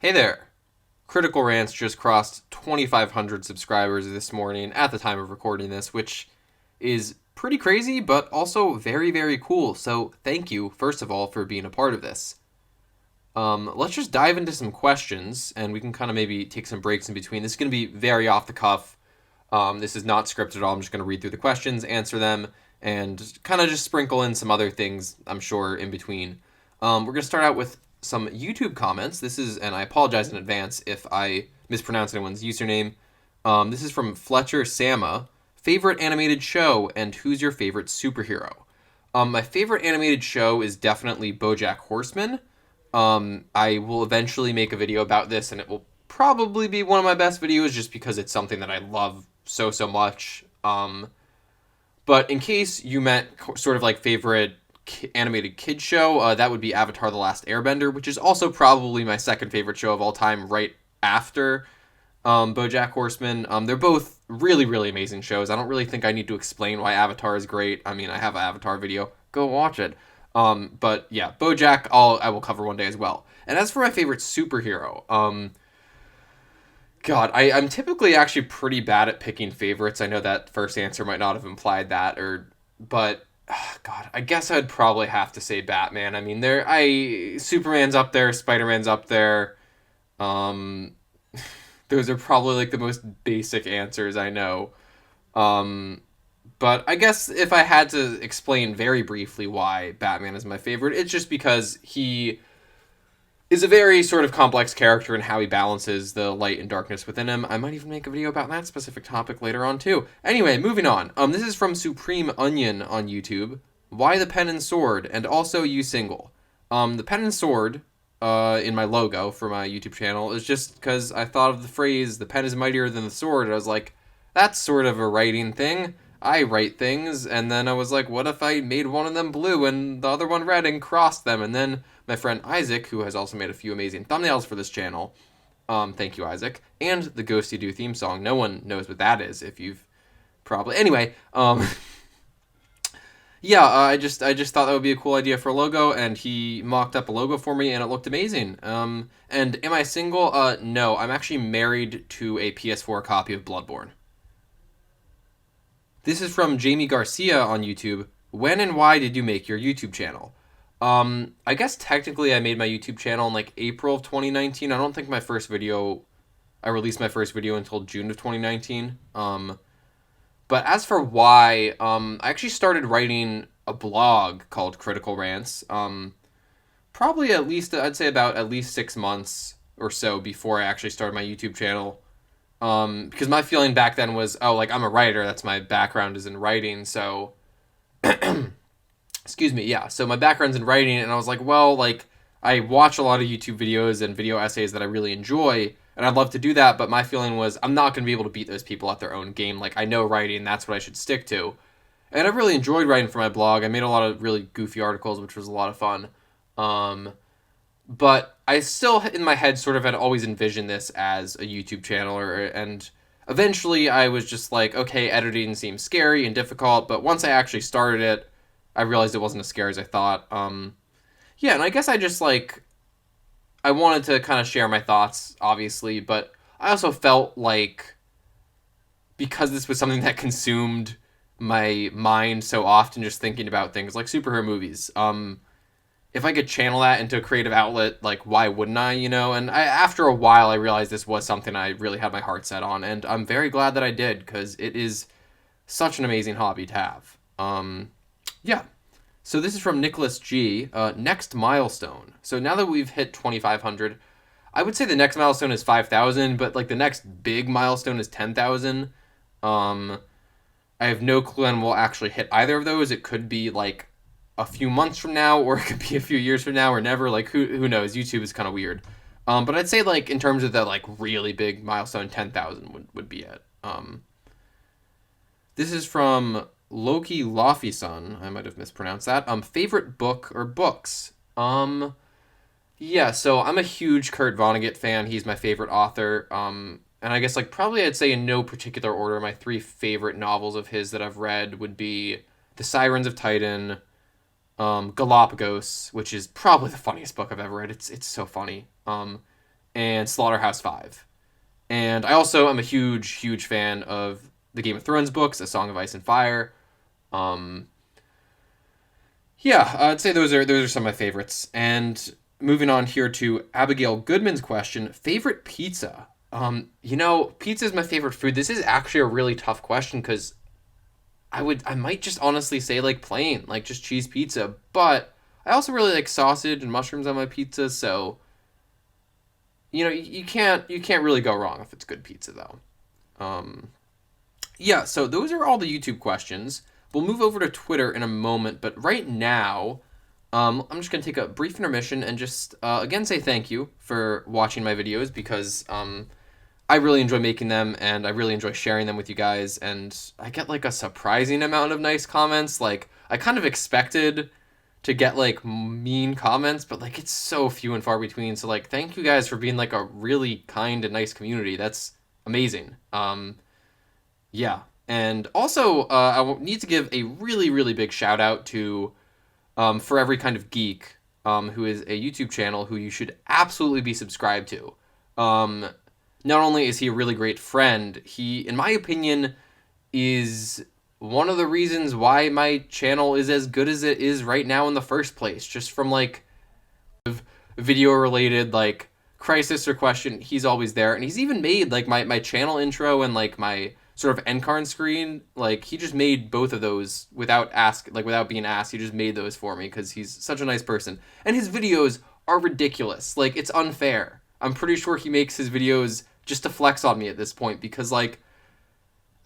Hey there! Critical Rants just crossed 2,500 subscribers this morning at the time of recording this, which is pretty crazy, but also very, very cool. So thank you, first of all, for being a part of this. Let's just dive into some questions, and we can kind of maybe take some breaks in between. This is going to be very off the cuff. This is not scripted at all. I'm just going to read through the questions, answer them, and kind of just sprinkle in some other things, I'm sure, in between. We're going to start out with some YouTube comments. This is, and I apologize in advance if I mispronounce anyone's username. This is from Fletcher Sama. Favorite animated show, and who's your favorite superhero? My favorite animated show is definitely BoJack Horseman. I will eventually make a video about this, and it will probably be one of my best videos just because it's something that I love so much. But in case you meant sort of like favorite animated kid show, that would be Avatar: The Last Airbender, which is also probably my second favorite show of all time, right after BoJack Horseman. They're both really amazing shows. I don't really think I need to explain why Avatar is great. I mean, I have an Avatar video. Go watch it. But yeah, BoJack, I will cover one day as well. And as for my favorite superhero, God, I'm typically actually pretty bad at picking favorites. I know that first answer might not have implied that, but God, I guess I'd probably have to say Batman. I mean, Superman's up there, Spider-Man's up there. Um, those are probably like the most basic answers I know. Um, but I guess if I had to explain very briefly why Batman is my favorite, it's just because he is a very sort of complex character in how he balances the light and darkness within him. I might even make a video about that specific topic later on too. Anyway, moving on. This is from Supreme Onion on YouTube. Why the pen and sword, and also you single? The pen and sword in my logo for my YouTube channel is just because I thought of the phrase "the pen is mightier than the sword." And I was like, that's sort of a writing thing. I write things, and then I was like, what if I made one of them blue and the other one red and crossed them? And then my friend Isaac, who has also made a few amazing thumbnails for this channel, thank you, Isaac, and the Ghosty Do theme song. No one knows what that is if you've probably... Anyway, yeah, I just thought that would be a cool idea for a logo, and he mocked up a logo for me, and it looked amazing. And am I single? No, I'm actually married to a PS4 copy of Bloodborne. This is from Jamie Garcia on YouTube. When and why did you make your YouTube channel? I guess technically I made my YouTube channel in like April of 2019. I don't think I released my first video until June of 2019. But as for why, I actually started writing a blog called Critical Rants. Probably I'd say about at least 6 months or so before I actually started my YouTube channel. Because my feeling back then was, oh, like, I'm a writer, that's my background is in writing, so, excuse me, yeah, so my background's in writing, and I was like, well, like, I watch a lot of YouTube videos and video essays that I really enjoy, and I'd love to do that, but my feeling was, I'm not going to be able to beat those people at their own game. Like, I know writing, that's what I should stick to, and I really enjoyed writing for my blog. I made a lot of really goofy articles, which was a lot of fun, but I still, in my head, sort of had always envisioned this as a YouTube channel, and eventually I was just like, okay, editing seems scary and difficult, but once I actually started it, I realized it wasn't as scary as I thought. Yeah, and I guess I just, like, I wanted to kind of share my thoughts, obviously, but I also felt like, because this was something that consumed my mind so often, just thinking about things like superhero movies, if I could channel that into a creative outlet, like, why wouldn't I, you know? And after a while, I realized this was something I really had my heart set on, and I'm very glad that I did, because it is such an amazing hobby to have. Yeah. So this is from Nicholas G. Next milestone. So now that we've hit 2,500, I would say the next milestone is 5,000, but, like, the next big milestone is 10,000. I have no clue when we'll actually hit either of those. It could be, like, a few months from now, or it could be a few years from now, or never. Like, who knows? YouTube is kind of weird. But I'd say, like, in terms of the, like, really big milestone, 10,000 would be it. This is from Loki Lofty-sun. I might have mispronounced that. Favorite book or books? Yeah, so I'm a huge Kurt Vonnegut fan. He's my favorite author. And I guess, like, probably I'd say in no particular order, my three favorite novels of his that I've read would be The Sirens of Titan, Galapagos, which is probably the funniest book I've ever read. It's so funny. and Slaughterhouse-Five. And I also am a huge fan of the Game of Thrones books, A Song of Ice and Fire. Um, yeah, I'd say those are some of my favorites. And moving on here to Abigail Goodman's question, favorite pizza. Pizza is my favorite food. This is actually a really tough question because I might just honestly say like plain, like just cheese pizza. But I also really like sausage and mushrooms on my pizza, so you can't really go wrong if it's good pizza though. Um, yeah, so those are all the YouTube questions. We'll move over to Twitter in a moment, but right now, I'm just going to take a brief intermission and just again say thank you for watching my videos because I really enjoy making them and I really enjoy sharing them with you guys. And I get like a surprising amount of nice comments. Like, I kind of expected to get like mean comments, but like it's so few and far between. So, like, thank you guys for being like a really kind and nice community. That's amazing. Yeah. And also, need to give a really big shout out to For Every Kind of Geek, who is a YouTube channel who you should absolutely be subscribed to. Not only is he a really great friend, he, in my opinion, is one of the reasons why my channel is as good as it is right now in the first place. Just from like video related like crisis or question, he's always there, and he's even made like my channel intro and like my sort of end card screen. Like, he just made both of those without being asked. He just made those for me because he's such a nice person, and his videos are ridiculous. Like, it's unfair. I'm pretty sure he makes his videos just to flex on me at this point because like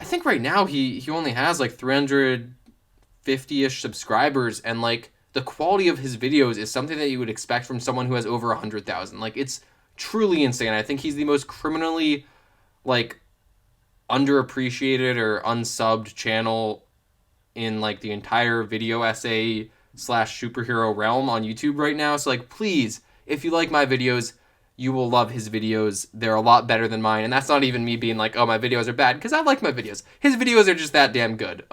I think right now he only has like 350-ish subscribers, and like the quality of his videos is something that you would expect from someone who has over 100,000. Like, it's truly insane. I think he's the most criminally like underappreciated or unsubbed channel in like the entire video essay slash superhero realm on YouTube right now. So like, please, if you like my videos, you will love his videos. They're a lot better than mine, and that's not even me being like, oh, my videos are bad, because I like my videos. His videos are just that damn good.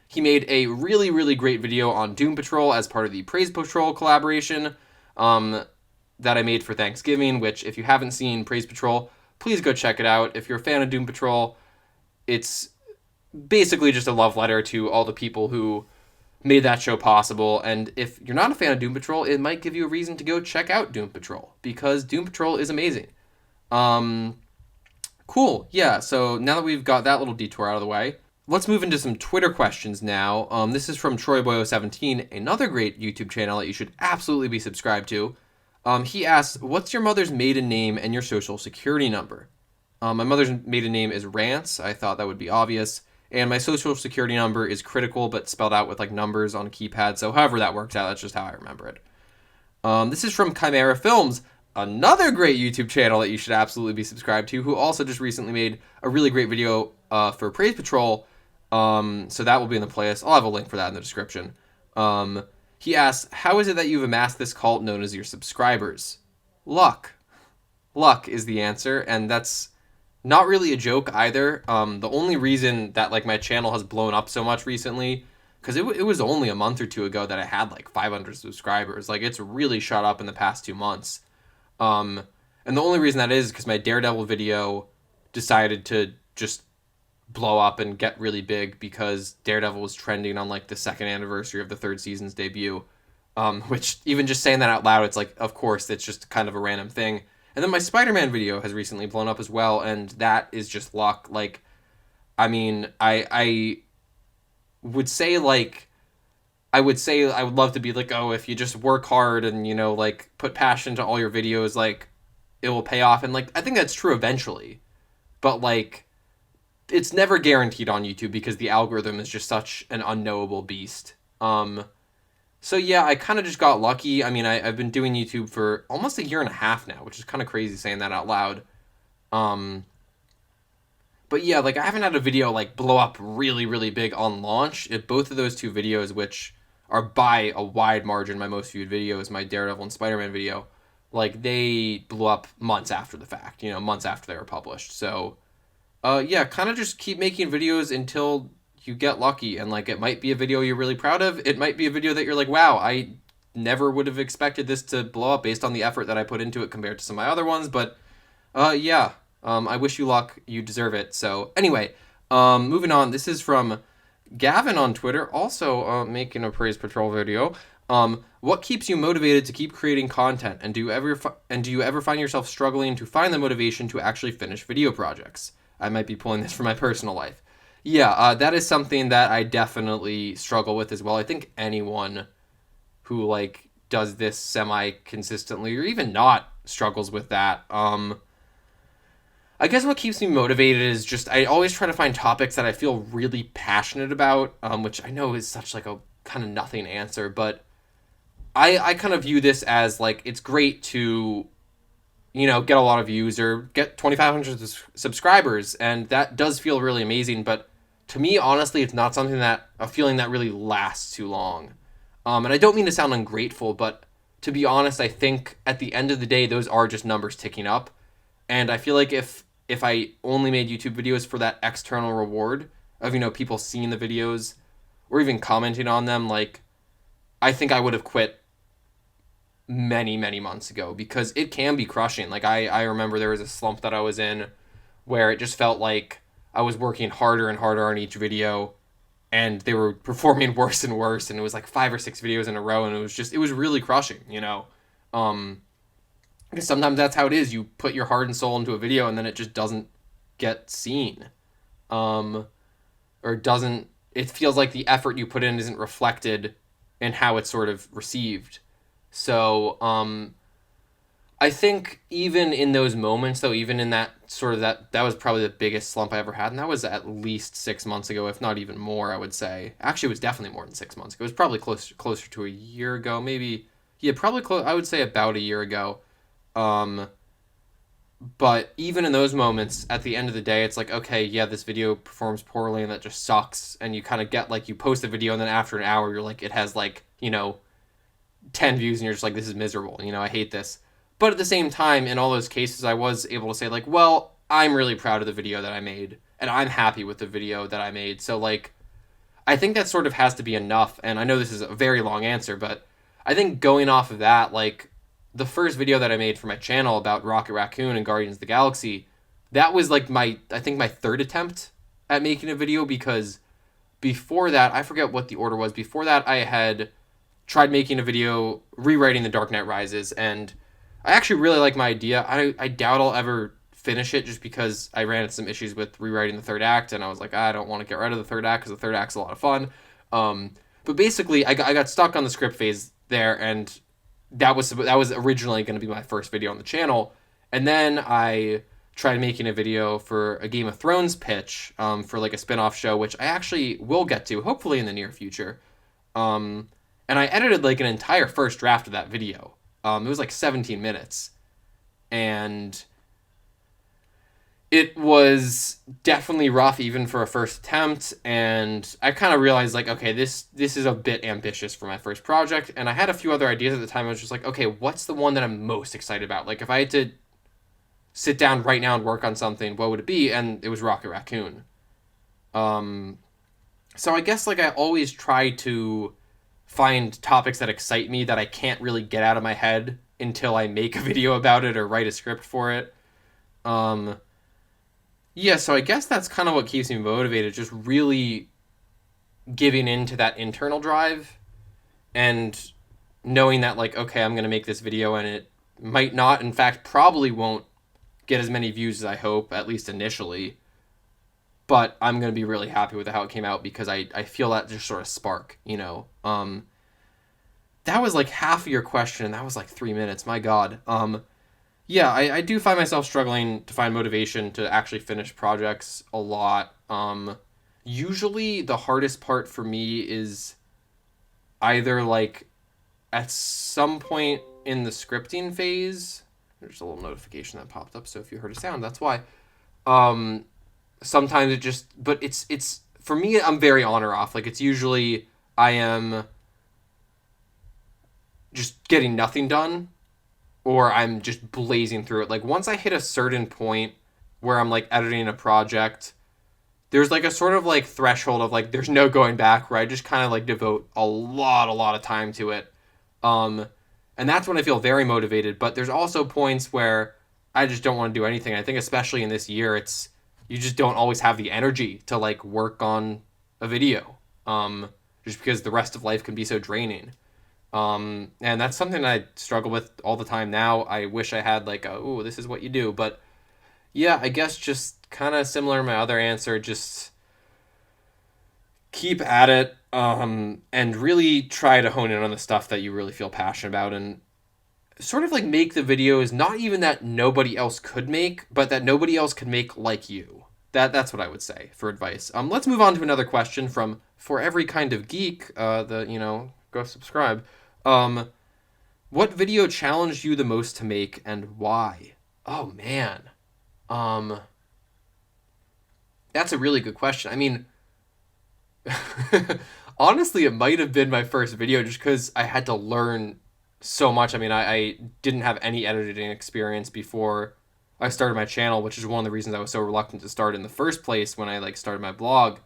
He made a really great video on Doom Patrol as part of the Praise Patrol collaboration that I made for Thanksgiving, which, if you haven't seen Praise Patrol, please go check it out. If you're a fan of Doom Patrol, it's basically just a love letter to all the people who made that show possible. And if you're not a fan of Doom Patrol, it might give you a reason to go check out Doom Patrol, because Doom Patrol is amazing. Cool. Yeah, so now that we've got that little detour out of the way, let's move into some Twitter questions now. This is from TroyBoy017, another great YouTube channel that you should absolutely be subscribed to. He asks, what's your mother's maiden name and your social security number? My mother's maiden name is Rants. I thought that would be obvious. And my social security number is critical, but spelled out with like numbers on a keypad. So however that works out, that's just how I remember it. This is from Chimera Films, another great YouTube channel that you should absolutely be subscribed to, who also just recently made a really great video for Praise Patrol. So that will be in the playlist. I'll have a link for that in the description. He asks, how is it that you've amassed this cult known as your subscribers? Luck. Luck is the answer, and that's not really a joke either. The only reason that like my channel has blown up so much recently, because it was only a month or two ago that I had like 500 subscribers. Like, it's really shot up in the past 2 months. And the only reason that is because my Daredevil video decided to just blow up and get really big because Daredevil was trending on like the 2nd anniversary of the 3rd season's debut. Which, even just saying that out loud, it's like, of course, it's just kind of a random thing. And then my Spider-Man video has recently blown up as well, and that is just luck. Like, I mean, I would say, like, I would love to be like, oh, if you just work hard and, like, put passion to all your videos, like, it will pay off. And, like, I think that's true eventually. But, like, it's never guaranteed on YouTube because the algorithm is just such an unknowable beast. So yeah, I kind of just got lucky. I mean, I've been doing YouTube for almost a year and a half now, which is kind of crazy saying that out loud. But yeah, like, I haven't had a video like blow up really big on launch. Both of those 2 videos, which are by a wide margin my most viewed videos, my Daredevil and Spider-Man video, like, they blew up months after the fact, months after they were published. So yeah, kind of just keep making videos until you get lucky, and like, it might be a video you're really proud of. It might be a video that you're like, wow, I never would have expected this to blow up based on the effort that I put into it compared to some of my other ones, but yeah, I wish you luck. You deserve it. So anyway, moving on. This is from Gavin on Twitter, also making a Praise Patrol video. What keeps you motivated to keep creating content, and do you ever find yourself struggling to find the motivation to actually finish video projects? I might be pulling this from my personal life. Yeah, that is something that I definitely struggle with as well. I think anyone who like does this semi consistently or even not struggles with that. I guess what keeps me motivated is just I always try to find topics that I feel really passionate about, which I know is such like a kind of nothing answer, but I kind of view this as like it's great to, get a lot of views or get 2,500 subscribers, and that does feel really amazing. But to me, honestly, it's not something that a feeling that really lasts too long. And I don't mean to sound ungrateful, but to be honest, I think at the end of the day, those are just numbers ticking up, and I feel like if I only made YouTube videos for that external reward of, people seeing the videos or even commenting on them, like, I think I would have quit many, many months ago because it can be crushing. Like, I remember there was a slump that I was in where it just felt like I was working harder and harder on each video and they were performing worse and worse. And it was like 5 or 6 videos in a row. And it was really crushing, because sometimes that's how it is. You put your heart and soul into a video and then it just doesn't get seen. Or it feels like the effort you put in isn't reflected in how it's sort of received. So, I think even in those moments, though, even in that sort of that was probably the biggest slump I ever had. And that was at least 6 months ago, if not even more, I would say. Actually, it was definitely more than 6 months ago. It was probably closer to a year ago, maybe. Yeah, probably I would say about a year ago. But even in those moments, at the end of the day, it's like, okay, yeah, this video performs poorly and that just sucks. And you kind of get like, you post a video and then after an hour, you're like, it has like, 10 views and you're just like, this is miserable. I hate this. But at the same time, in all those cases, I was able to say like, well, I'm really proud of the video that I made and I'm happy with the video that I made. So like, I think that sort of has to be enough. And I know this is a very long answer, but I think going off of that, like, the first video that I made for my channel about Rocket Raccoon and Guardians of the Galaxy, that was like my 3rd attempt at making a video, because before that, I forget what the order was. Before that, I had tried making a video rewriting The Dark Knight Rises, and I actually really like my idea. I doubt I'll ever finish it just because I ran into some issues with rewriting the 3rd act, and I was like, I don't want to get rid of the 3rd act because the 3rd act's a lot of fun. But basically, I got stuck on the script phase there, and that was originally going to be my first video on the channel. And then I tried making a video for a Game of Thrones pitch for like a spin-off show, which I actually will get to, hopefully in the near future. And I edited like an entire first draft of that video. It was like 17 minutes. And it was definitely rough even for a first attempt, and I kind of realized like, okay, this is a bit ambitious for my first project, and I had a few other ideas at the time. I was just like, okay, what's the one that I'm most excited about? Like, if I had to sit down right now and work on something, what would it be? And it was Rocket Raccoon. So I guess like I always try to find topics that excite me that I can't really get out of my head until I make a video about it or write a script for it. Yeah, so I guess that's kind of what keeps me motivated, just really giving into that internal drive and knowing that, like, okay, I'm going to make this video and it might not, in fact, probably won't get as many views as I hope, at least initially, but I'm going to be really happy with how it came out because I feel that just sort of spark, That was like half of your question, and that was like 3 minutes, my God. Yeah, I do find myself struggling to find motivation to actually finish projects a lot. Usually the hardest part for me is either like at some point in the scripting phase. There's a little notification that popped up, so if you heard a sound, that's why. Sometimes it just, but it's for me, I'm very on or off. Like, it's usually I am just getting nothing done, or I'm just blazing through it. Like, once I hit a certain point where I'm, like, editing a project, there's, like, a sort of, like, threshold of, like, there's no going back, where I just kind of, like, devote a lot of time to it. Um, and that's when I feel very motivated. But there's also points where I just don't want to do anything. I think especially in this year, it's you just don't always have the energy to like work on a video. Just because the rest of life can be so draining. And that's something I struggle with all the time now. I wish I had like oh, this is what you do. But yeah, I guess just kind of similar to my other answer, just keep at it, and really try to hone in on the stuff that you really feel passionate about, and sort of like make the videos not even that nobody else could make, but that nobody else could make like you. That's what I would say for advice. Let's move on to another question from For Every Kind of Geek. Go subscribe. What video challenged you the most to make and why? Oh man. Um, that's a really good question. I mean, honestly, it might have been my first video just because I had to learn so much. I mean, I didn't have any editing experience before I started my channel, which is one of the reasons I was so reluctant to start in the first place when I like started my blog.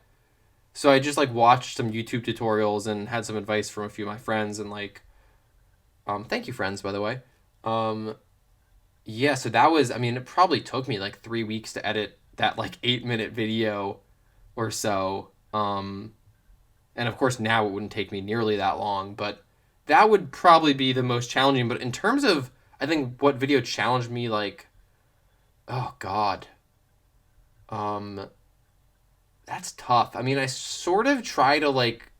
So I just like watched some YouTube tutorials and had some advice from a few of my friends and like, thank you friends, by the way. Yeah, so that was, I mean, it probably took me like 3 weeks to edit that like 8-minute video or so. And of course now it wouldn't take me nearly that long, but that would probably be the most challenging. But in terms of, I think what video challenged me, like, oh God, that's tough. I mean, I sort of try to like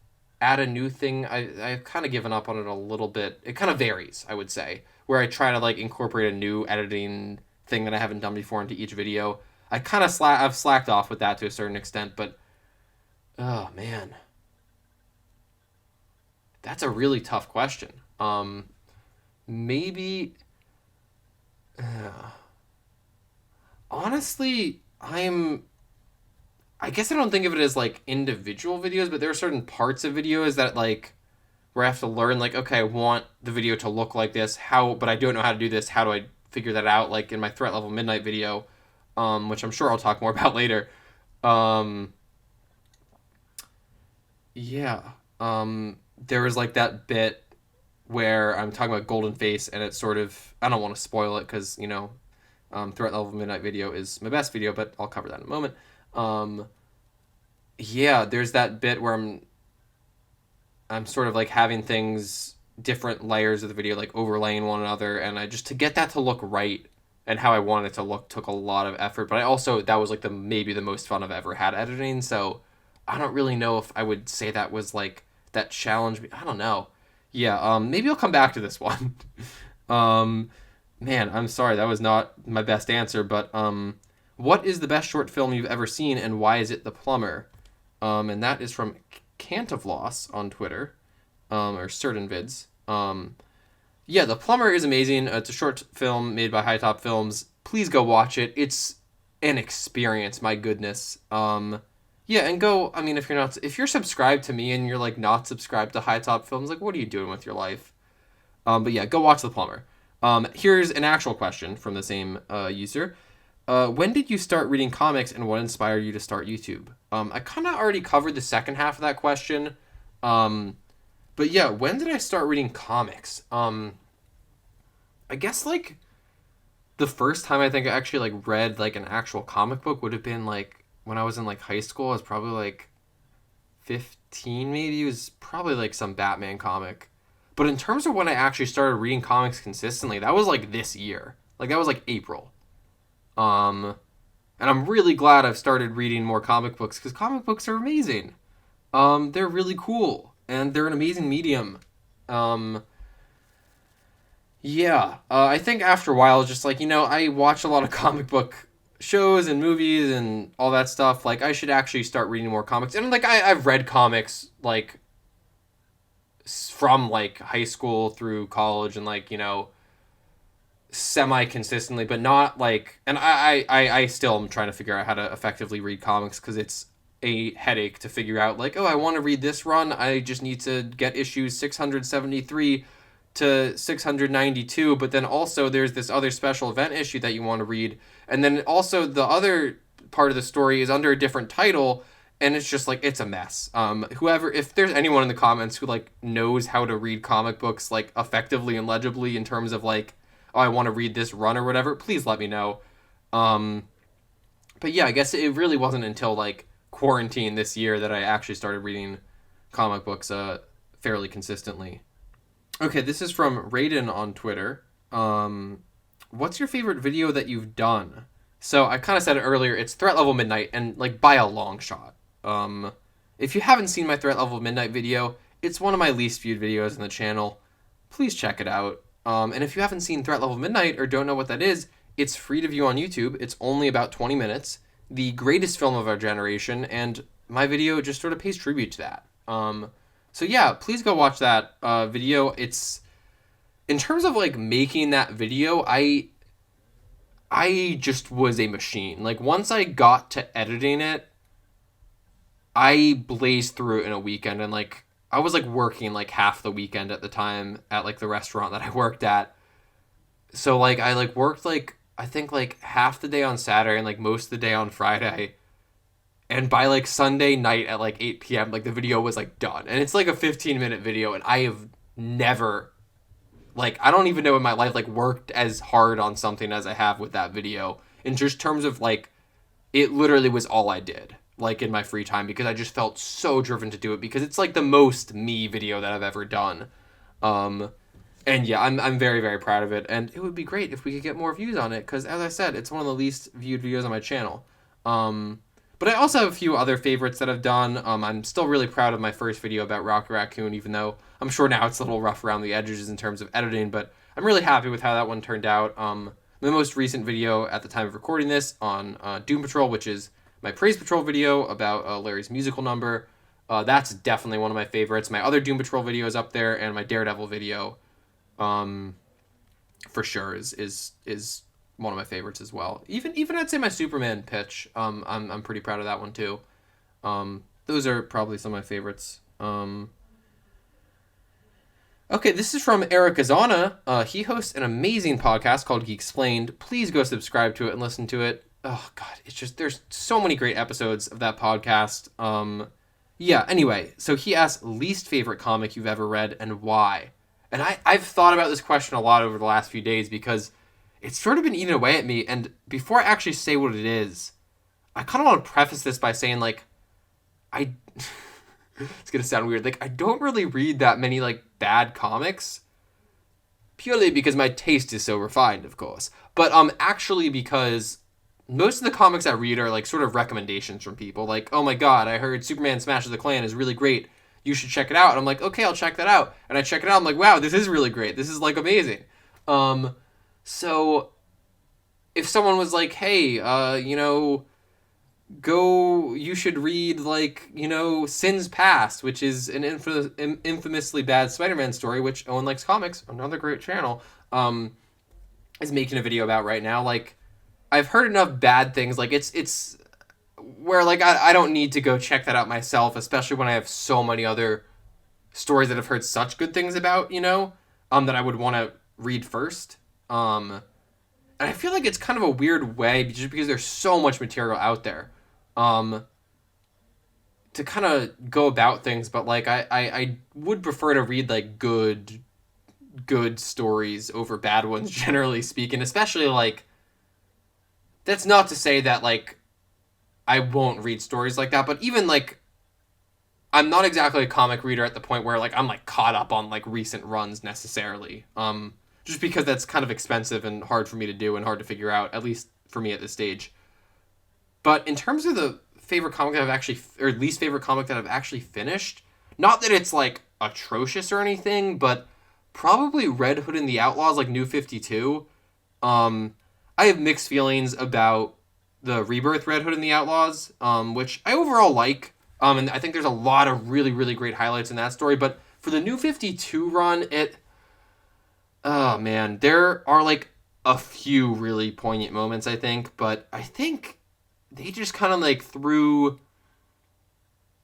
add a new thing. I've kind of given up on it a little bit. It kind of varies, I would say, where I try to like incorporate a new editing thing that I haven't done before into each video. I kind of I've slacked off with that to a certain extent, but oh man, that's a really tough question. Maybe, uh, honestly, I guess I don't think of it as like individual videos, but there are certain parts of videos that like where I have to learn like, okay, I want the video to look like this. But I don't know how to do this. How do I figure that out? Like in my Threat Level Midnight video, which I'm sure I'll talk more about later. Um, yeah. There was like that bit where I'm talking about Golden Face, and it's sort of, I don't want to spoil it because Threat Level Midnight video is my best video, but I'll cover that in a moment. Um, yeah, there's that bit where I'm sort of like having things different layers of the video like overlaying one another, and I just to get that to look right and how I wanted it to look took a lot of effort. But I also that was like maybe the most fun I've ever had editing, so I don't really know if I would say that was like that challenge me. I don't know. Yeah, maybe I'll come back to this one. um, Man, I'm sorry that was not my best answer, but what is the best short film you've ever seen, and why is it The Plumber? And that is from Cant of Loss on Twitter, or certain vids. Yeah, The Plumber is amazing. It's a short film made by High Top Films. Please go watch it. It's an experience. My goodness. Yeah, and go. I mean, if you're subscribed to me and you're like not subscribed to High Top Films, like what are you doing with your life? But yeah, go watch The Plumber. Here's an actual question from the same user. When did you start reading comics, and what inspired you to start YouTube? I kind of already covered the second half of that question. But yeah, when did I start reading comics? I guess like the first time I think I actually like read like an actual comic book would have been like when I was in like high school. I was probably like 15 maybe. It was probably like some Batman comic. But in terms of when I actually started reading comics consistently, that was like this year. Like that was like April. And I'm really glad I've started reading more comic books because comic books are amazing. They're really cool and they're an amazing medium. Yeah, I think after a while, just like, I watch a lot of comic book shows and movies and all that stuff. Like, I should actually start reading more comics. And, like, I've read comics, like, from, like, high school through college and, like, semi-consistently, but not, like... And I still am trying to figure out how to effectively read comics because it's a headache to figure out, like, oh, I want to read this run. I just need to get issues 673 to 692, but then also there's this other special event issue that you want to read, and then also the other part of the story is under a different title, and it's just like it's a mess. Whoever, if there's anyone in the comments who like knows how to read comic books like effectively and legibly in terms of like, oh, I want to read this run or whatever, please let me know. But yeah, I guess it really wasn't until like quarantine this year that I actually started reading comic books fairly consistently. Okay, this is from Raiden on Twitter. What's your favorite video that you've done? So I kind of said it earlier. It's Threat Level Midnight, and like by a long shot. If you haven't seen my Threat Level Midnight video, it's one of my least viewed videos on the channel. Please check it out. And if you haven't seen Threat Level Midnight or don't know what that is, it's free to view on YouTube. It's only about 20 minutes. The greatest film of our generation, and my video just sort of pays tribute to that. So yeah, please go watch that video. It's in terms of like making that video, I just was a machine. Like once I got to editing it, I blazed through it in a weekend, and like I was like working like half the weekend at the time at like the restaurant that I worked at. So like I like worked like I think like half the day on Saturday and like most of the day on Friday. And by like Sunday night at like 8 p.m., like the video was like done. And it's like a 15-minute video, and I have never, like, I don't even know in my life like worked as hard on something as I have with that video. In just terms of like, it literally was all I did, like in my free time, because I just felt so driven to do it because it's like the most me video that I've ever done. And yeah, I'm very, very proud of it. And it would be great if we could get more views on it because, as I said, it's one of the least viewed videos on my channel. But I also have a few other favorites that I've done. I'm still really proud of my first video about Rocket Raccoon, even though I'm sure now it's a little rough around the edges in terms of editing, but I'm really happy with how that one turned out. The most recent video at the time of recording this on Doom Patrol, which is my Praise Patrol video about Larry's musical number, that's definitely one of my favorites. My other Doom Patrol video is up there, and my Daredevil video, for sure, is one of my favorites as well. Even I'd say my Superman pitch. I'm pretty proud of that one too. Those are probably some of my favorites. Okay, this is from Eric Azana. He hosts an amazing podcast called Geek Explained. Please go subscribe to it and listen to it. Oh god, it's just there's so many great episodes of that podcast. Yeah. Anyway, so he asked least favorite comic you've ever read and why. And I've thought about this question a lot over the last few days because it's sort of been eating away at me, and before I actually say what it is, I kind of want to preface this by saying, like, it's going to sound weird, like, I don't really read that many, like, bad comics, purely because my taste is so refined, of course, but, actually because most of the comics I read are, like, sort of recommendations from people, like, oh my god, I heard Superman Smashes the Klan is really great, you should check it out, and I'm like, okay, I'll check that out, and I check it out, I'm like, wow, this is really great, this is, like, amazing, so, if someone was like, hey, you should read, like, Sin's Past, which is an infamously bad Spider-Man story, which Owen Likes Comics, another great channel, is making a video about right now, like, I've heard enough bad things, like, it's where, like, I don't need to go check that out myself, especially when I have so many other stories that I've heard such good things about, that I would want to read first. And I feel like it's kind of a weird way just because there's so much material out there to kind of go about things, but like I would prefer to read like good stories over bad ones, generally speaking, especially like that's not to say that like I won't read stories like that, but even like I'm not exactly a comic reader at the point where like I'm like caught up on like recent runs necessarily. Just because that's kind of expensive and hard for me to do and hard to figure out, at least for me at this stage. But in terms of the favorite comic that I've actually, or least favorite comic that I've actually finished, not that it's like atrocious or anything, but probably Red Hood and the Outlaws, like New 52. I have mixed feelings about the Rebirth Red Hood and the Outlaws, which I overall like. And I think there's a lot of really, really great highlights in that story. But for the New 52 run, oh man, there are like a few really poignant moments, I think, but I think they just kind of like threw,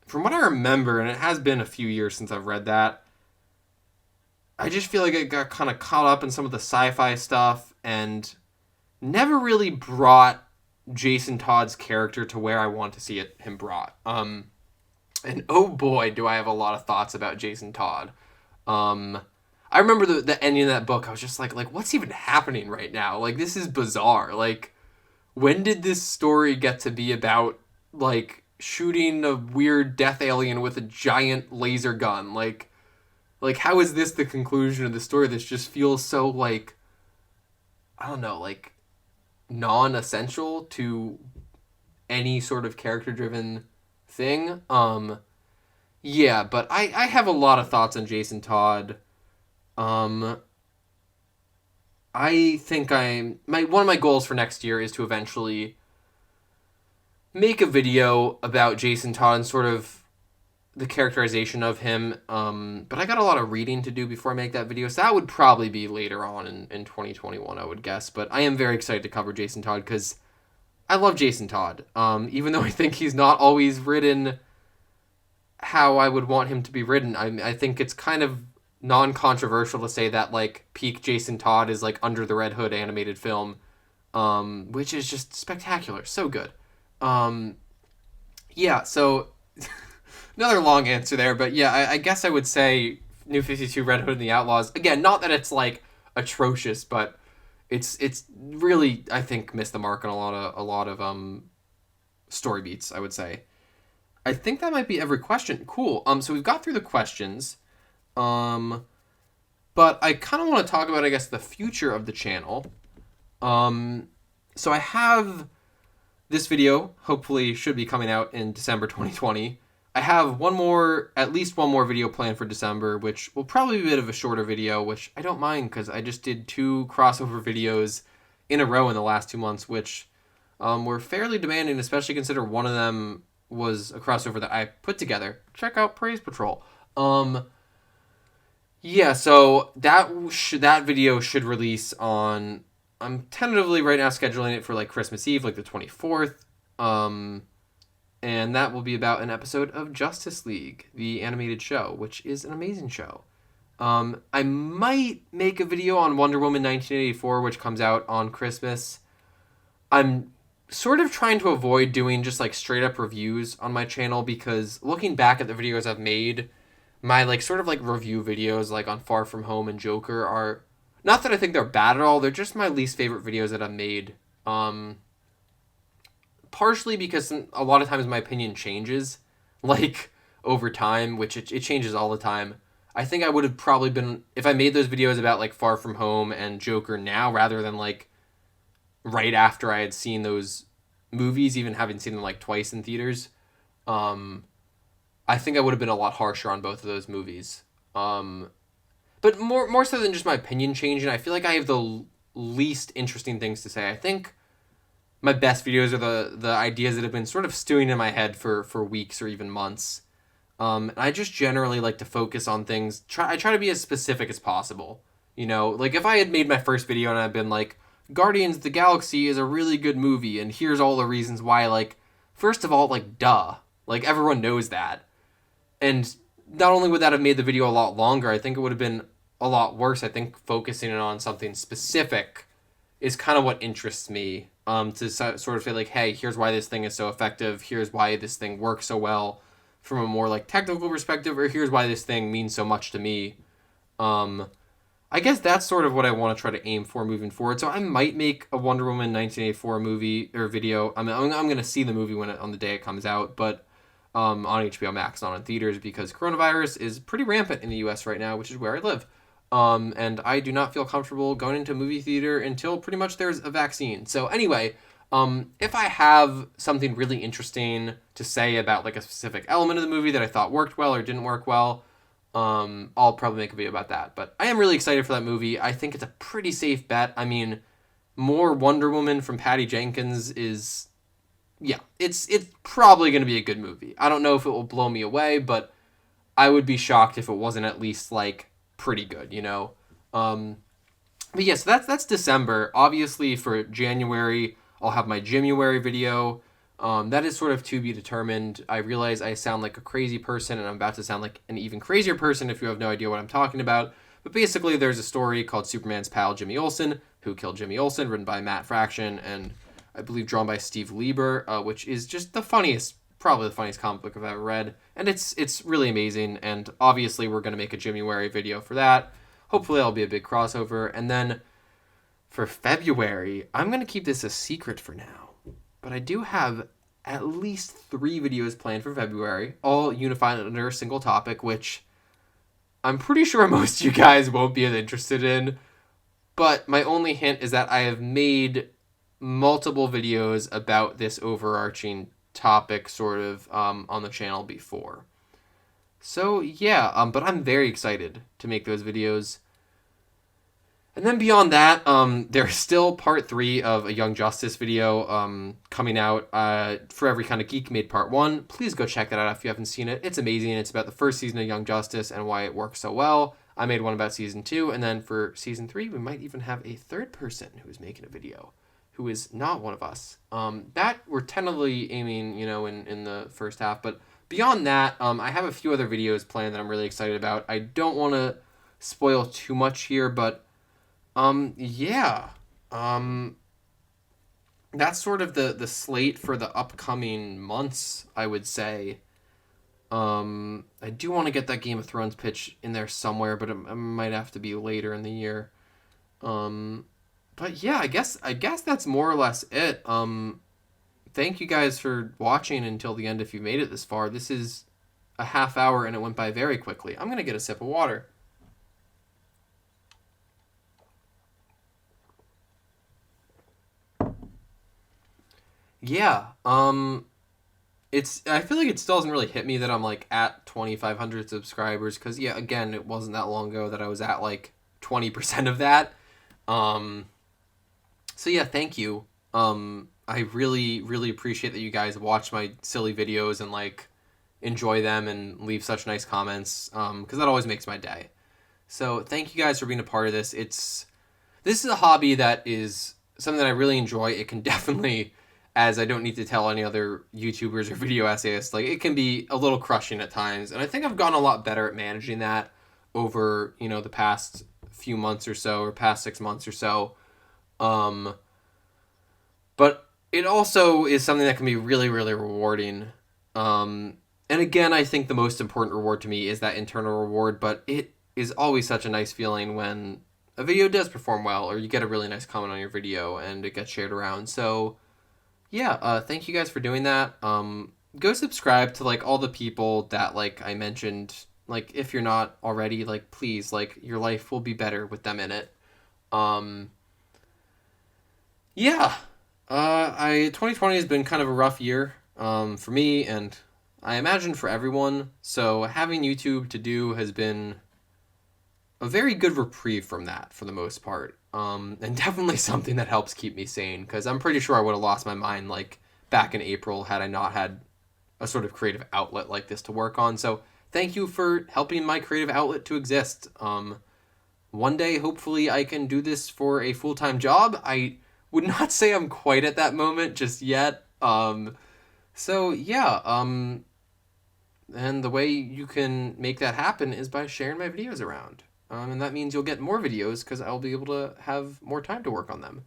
from what I remember, and it has been a few years since I've read that, I just feel like it got kind of caught up in some of the sci-fi stuff and never really brought Jason Todd's character to where I want to see him brought. And oh boy, do I have a lot of thoughts about Jason Todd. I remember the ending of that book. I was just like, what's even happening right now? Like, this is bizarre. Like, when did this story get to be about, like, shooting a weird death alien with a giant laser gun? Like, how is this the conclusion of the story? This just feels so, like, I don't know, like, non-essential to any sort of character-driven thing. Yeah, but I have a lot of thoughts on Jason Todd. I think one of my goals for next year is to eventually make a video about Jason Todd and sort of the characterization of him. But I got a lot of reading to do before I make that video, so that would probably be later on in 2021, I would guess. But I am very excited to cover Jason Todd because I love Jason Todd. Even though I think he's not always written how I would want him to be written. I think it's kind of non-controversial to say that, like, peak Jason Todd is, like, Under the Red Hood animated film, which is just spectacular. So good. Yeah, so another long answer there, but yeah, I guess I would say New 52, Red Hood and the Outlaws. Again, not that it's, like, atrocious, but it's really, I think, missed the mark on a lot of story beats, I would say. I think that might be every question. Cool. So we've got through the questions. But I kind of want to talk about, I guess, the future of the channel. So I have this video, hopefully should be coming out in December 2020. I have at least one more video planned for December, which will probably be a bit of a shorter video, which I don't mind because I just did 2 crossover videos in a row in the last 2 months, which were fairly demanding, especially consider one of them was a crossover that I put together. Check out Praise Patrol. Yeah, so that video should release on, I'm tentatively right now scheduling it for, like, Christmas Eve, like the 24th. And that will be about an episode of Justice League, the animated show, which is an amazing show. I might make a video on Wonder Woman 1984, which comes out on Christmas. I'm sort of trying to avoid doing just, like, straight up reviews on my channel because looking back at the videos I've made, my, like, sort of, like, review videos, like, on Far From Home and Joker are, not that I think they're bad at all, they're just my least favorite videos that I've made. Partially because a lot of times my opinion changes, like, over time, which it changes all the time. I think I would have probably been, if I made those videos about, like, Far From Home and Joker now, rather than, like, right after I had seen those movies, even having seen them, like, twice in theaters, I think I would have been a lot harsher on both of those movies. But more so than just my opinion changing, I feel like I have the least interesting things to say. I think my best videos are the ideas that have been sort of stewing in my head for weeks or even months. And I just generally like to focus on things. I try to be as specific as possible. You know, like, if I had made my first video and I'd been like, Guardians of the Galaxy is a really good movie, and here's all the reasons why, like, first of all, like, duh. Like, everyone knows that. And not only would that have made the video a lot longer, I think it would have been a lot worse. I think focusing on something specific is kind of what interests me. To sort of say, like, hey, here's why this thing is so effective. Here's why this thing works so well from a more, like, technical perspective, or here's why this thing means so much to me. I guess that's sort of what I want to try to aim for moving forward. So I might make a Wonder Woman 1984 movie or video. I mean, I'm going to see the movie on the day it comes out, but on HBO Max, not in theaters, because coronavirus is pretty rampant in the U.S. right now, which is where I live. And I do not feel comfortable going into a movie theater until pretty much there's a vaccine. So anyway, if I have something really interesting to say about, like, a specific element of the movie that I thought worked well or didn't work well, I'll probably make a video about that. But I am really excited for that movie. I think it's a pretty safe bet. I mean, more Wonder Woman from Patty Jenkins is, yeah, it's probably going to be a good movie. I don't know if it will blow me away, but I would be shocked if it wasn't at least, like, pretty good, you know? But yeah, so that's December. Obviously, for January, I'll have my January video. That is sort of to be determined. I realize I sound like a crazy person, and I'm about to sound like an even crazier person if you have no idea what I'm talking about. But basically, there's a story called Superman's Pal, Jimmy Olsen, Who Killed Jimmy Olsen, written by Matt Fraction, and I believe drawn by Steve Lieber, which is just the funniest, probably the funniest comic book I've ever read. And it's really amazing. And obviously we're going to make a January video for that. Hopefully that'll be a big crossover. And then for February, I'm going to keep this a secret for now. But I do have at least 3 videos planned for February, all unified under a single topic, which I'm pretty sure most of you guys won't be as interested in. But my only hint is that I have made multiple videos about this overarching topic sort of on the channel before. So yeah, but I'm very excited to make those videos. And then beyond that, there's still part 3 of a Young Justice video coming out. For Every Kind of Geek made part 1. Please go check that out if you haven't seen it. It's amazing. It's about the first season of Young Justice and why it works so well. I made one about season 2, and then for season 3, we might even have a third person who is making a video, who is not one of us. That we're tentatively aiming, in the first half. But beyond that, I have a few other videos planned that I'm really excited about. I don't want to spoil too much here, but yeah. That's sort of the slate for the upcoming months, I would say. I do want to get that Game of Thrones pitch in there somewhere, but it might have to be later in the year. But yeah, I guess that's more or less it. Thank you guys for watching until the end if you made it this far. This is a half hour and it went by very quickly. I'm going to get a sip of water. Yeah, I feel like it still doesn't really hit me that I'm like at 2,500 subscribers, because yeah, again, it wasn't that long ago that I was at like 20% of that. So yeah, thank you. I really, really appreciate that you guys watch my silly videos and like enjoy them and leave such nice comments, because that always makes my day. So thank you guys for being a part of this. This is a hobby that is something that I really enjoy. It can definitely, as I don't need to tell any other YouTubers or video essayists, like it can be a little crushing at times. And I think I've gotten a lot better at managing that over, the past few months or so, or past 6 months or so. But it also is something that can be really, really rewarding. And again, I think the most important reward to me is that internal reward, but it is always such a nice feeling when a video does perform well, or you get a really nice comment on your video and it gets shared around. So yeah, thank you guys for doing that. Go subscribe to like all the people that like I mentioned. Like if you're not already, like please, like your life will be better with them in it. Yeah. 2020 has been kind of a rough year for me, and I imagine for everyone. So having YouTube to do has been a very good reprieve from that for the most part. And definitely something that helps keep me sane, because I'm pretty sure I would have lost my mind like back in April had I not had a sort of creative outlet like this to work on. So thank you for helping my creative outlet to exist. One day, hopefully, I can do this for a full-time job. I would not say I'm quite at that moment just yet. So yeah, and the way you can make that happen is by sharing my videos around. And that means you'll get more videos because I'll be able to have more time to work on them.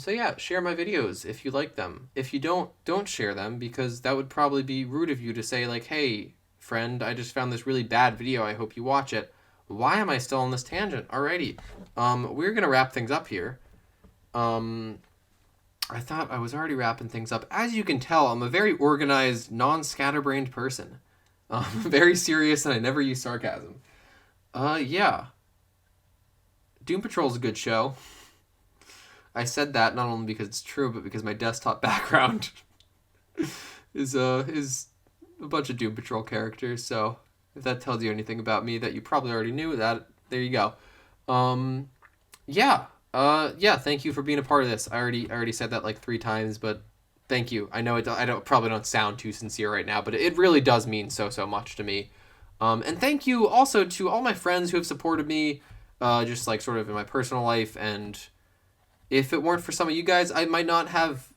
So yeah, share my videos if you like them. If you don't share them, because that would probably be rude of you to say like, hey, friend, I just found this really bad video. I hope you watch it. Why am I still on this tangent? Alrighty. We're going to wrap things up here. I thought I was already wrapping things up. As you can tell, I'm a very organized, non-scatterbrained person. Very serious, and I never use sarcasm. Yeah. Doom Patrol's a good show. I said that not only because it's true, but because my desktop background is a bunch of Doom Patrol characters. So if that tells you anything about me that you probably already knew, that there you go. Yeah. Yeah. Thank you for being a part of this. I already said that like 3 times, but thank you. I know I probably don't sound too sincere right now, but it really does mean so much to me. And thank you also to all my friends who have supported me, just like sort of in my personal life. And if it weren't for some of you guys, I might not have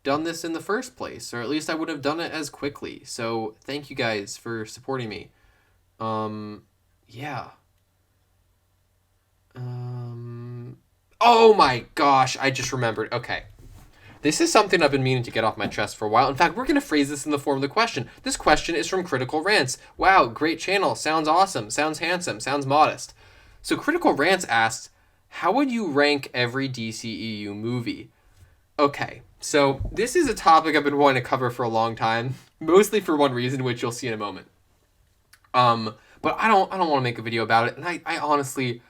done this in the first place, or at least I would have done it as quickly. So thank you guys for supporting me. Yeah. Oh my gosh, I just remembered. Okay. This is something I've been meaning to get off my chest for a while. In fact, we're going to phrase this in the form of the question. This question is from Critical Rants. Wow, great channel. Sounds awesome. Sounds handsome. Sounds modest. So Critical Rants asked, how would you rank every DCEU movie? Okay, so this is a topic I've been wanting to cover for a long time, mostly for one reason, which you'll see in a moment. But I don't want to make a video about it, and I honestly,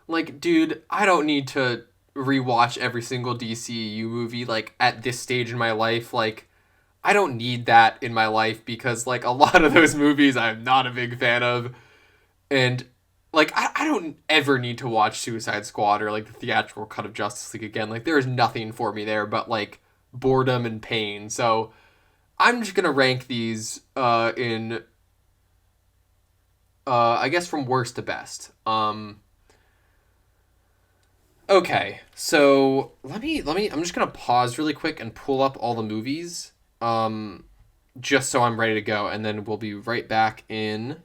like, dude, I don't need to rewatch every single DCEU movie, like, at this stage in my life. Like, I don't need that in my life, because, like, a lot of those movies I'm not a big fan of, and, like, I don't ever need to watch Suicide Squad or, like, the theatrical cut of Justice League again. Like, there is nothing for me there but, like, boredom and pain. So I'm just gonna rank these in I guess from worst to best. Okay, so let me I'm just gonna pause really quick and pull up all the movies, just so I'm ready to go, and then we'll be right back in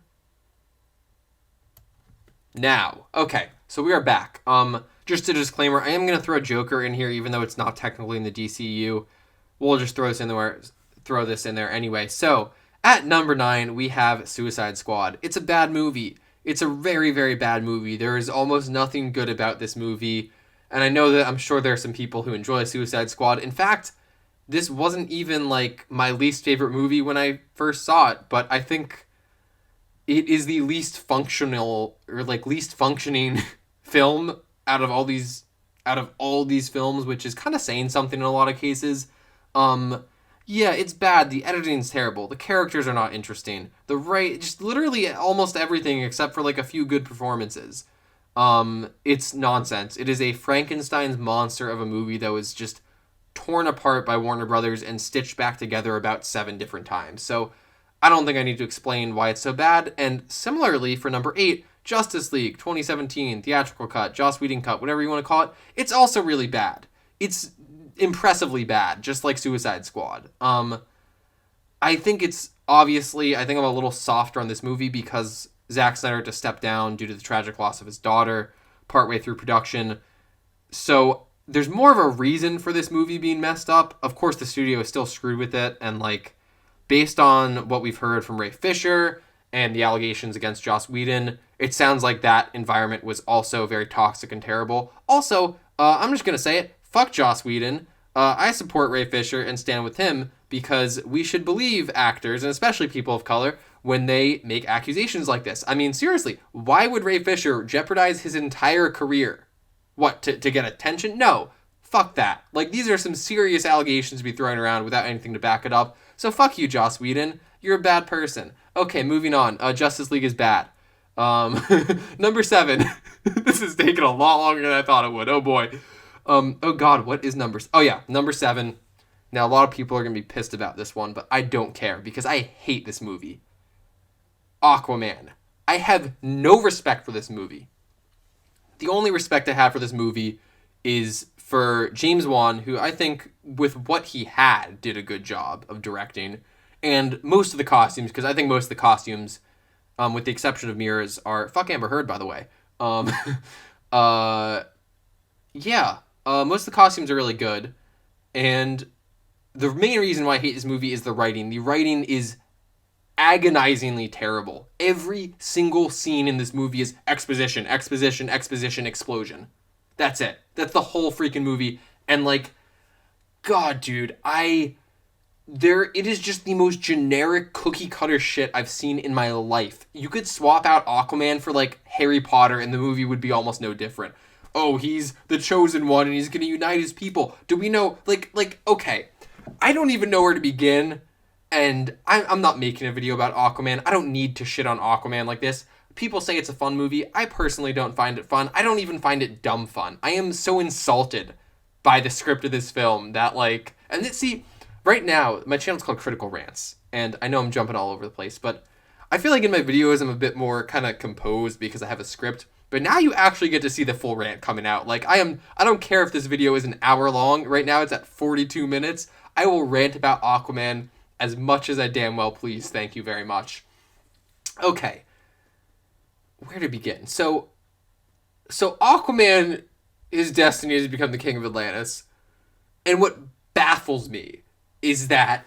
now. Okay, so we are back. Just a disclaimer, I am gonna throw Joker in here, even though it's not technically in the DCU. We'll just throw this in there anyway. So at number 9, we have Suicide Squad. It's a bad movie. It's a very, very bad movie. There is almost nothing good about this movie. And I know that I'm sure there are some people who enjoy Suicide Squad. In fact, this wasn't even, like, my least favorite movie when I first saw it. But I think it is the least functional, or, like, least functioning film out of all these films, which is kind of saying something in a lot of cases. Yeah, it's bad. The editing's terrible. The characters are not interesting. Just literally almost everything except for, like, a few good performances. It's nonsense. It is a Frankenstein's monster of a movie that was just torn apart by Warner Brothers and stitched back together about 7 different times. So I don't think I need to explain why it's so bad. And similarly, for number 8, Justice League 2017, theatrical cut, Joss Whedon cut, whatever you want to call it, it's also really bad. It's impressively bad, just like Suicide Squad. I think I'm a little softer on this movie because Zack Snyder had to step down due to the tragic loss of his daughter partway through production. So there's more of a reason for this movie being messed up. Of course, the studio is still screwed with it, and, like, based on what we've heard from Ray Fisher and the allegations against Joss Whedon, it sounds like that environment was also very toxic and terrible. Also, I'm just going to say it, fuck Joss Whedon. I support Ray Fisher and stand with him because we should believe actors, and especially people of color, when they make accusations like this. I mean, seriously, why would Ray Fisher jeopardize his entire career? What, to get attention? No. Fuck that. Like, these are some serious allegations to be thrown around without anything to back it up. So fuck you, Joss Whedon. You're a bad person. Okay, moving on. Justice League is bad. Number 7. This is taking a lot longer than I thought it would. Oh boy. Oh god, what is number... Oh yeah, number 7. Now, a lot of people are going to be pissed about this one, but I don't care because I hate this movie. Aquaman. I have no respect for this movie. The only respect I have for this movie is for James Wan, who I think, with what he had, did a good job of directing. And most of the costumes, because I think most of the costumes, with the exception of mirrors, are... Fuck Amber Heard, by the way. Yeah. Most of the costumes are really good. And the main reason why I hate this movie is the writing. The writing is agonizingly terrible. Every single scene in this movie is exposition, exposition, exposition, explosion. That's it. That's the whole freaking movie. And, like, God, dude, it is just the most generic cookie cutter shit I've seen in my life. You could swap out Aquaman for, like, Harry Potter and the movie would be almost no different. Oh, he's the chosen one and he's gonna unite his people. Do we know, okay. I don't even know where to begin, and I'm not making a video about Aquaman. I don't need to shit on Aquaman like this. People say it's a fun movie. I personally don't find it fun. I don't even find it dumb fun. I am so insulted by the script of this film that, like... And see, right now, my channel's called Critical Rants, and I know I'm jumping all over the place, but I feel like in my videos I'm a bit more kind of composed because I have a script. But now you actually get to see the full rant coming out. Like, I don't care if this video is an hour long. Right now it's at 42 minutes. I will rant about Aquaman as much as I damn well please. Thank you very much. Okay. Where to begin? So Aquaman is destined to become the king of Atlantis. And what baffles me is that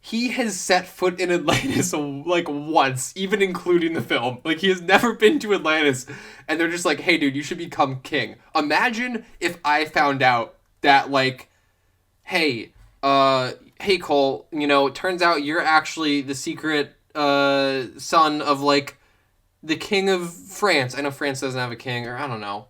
he has set foot in Atlantis like once, even including the film. Like, he has never been to Atlantis, and they're just like, hey dude, you should become king. Imagine if I found out that, like, hey Cole, it turns out you're actually the secret son of, like, the king of France. I know France doesn't have a king, or I don't know.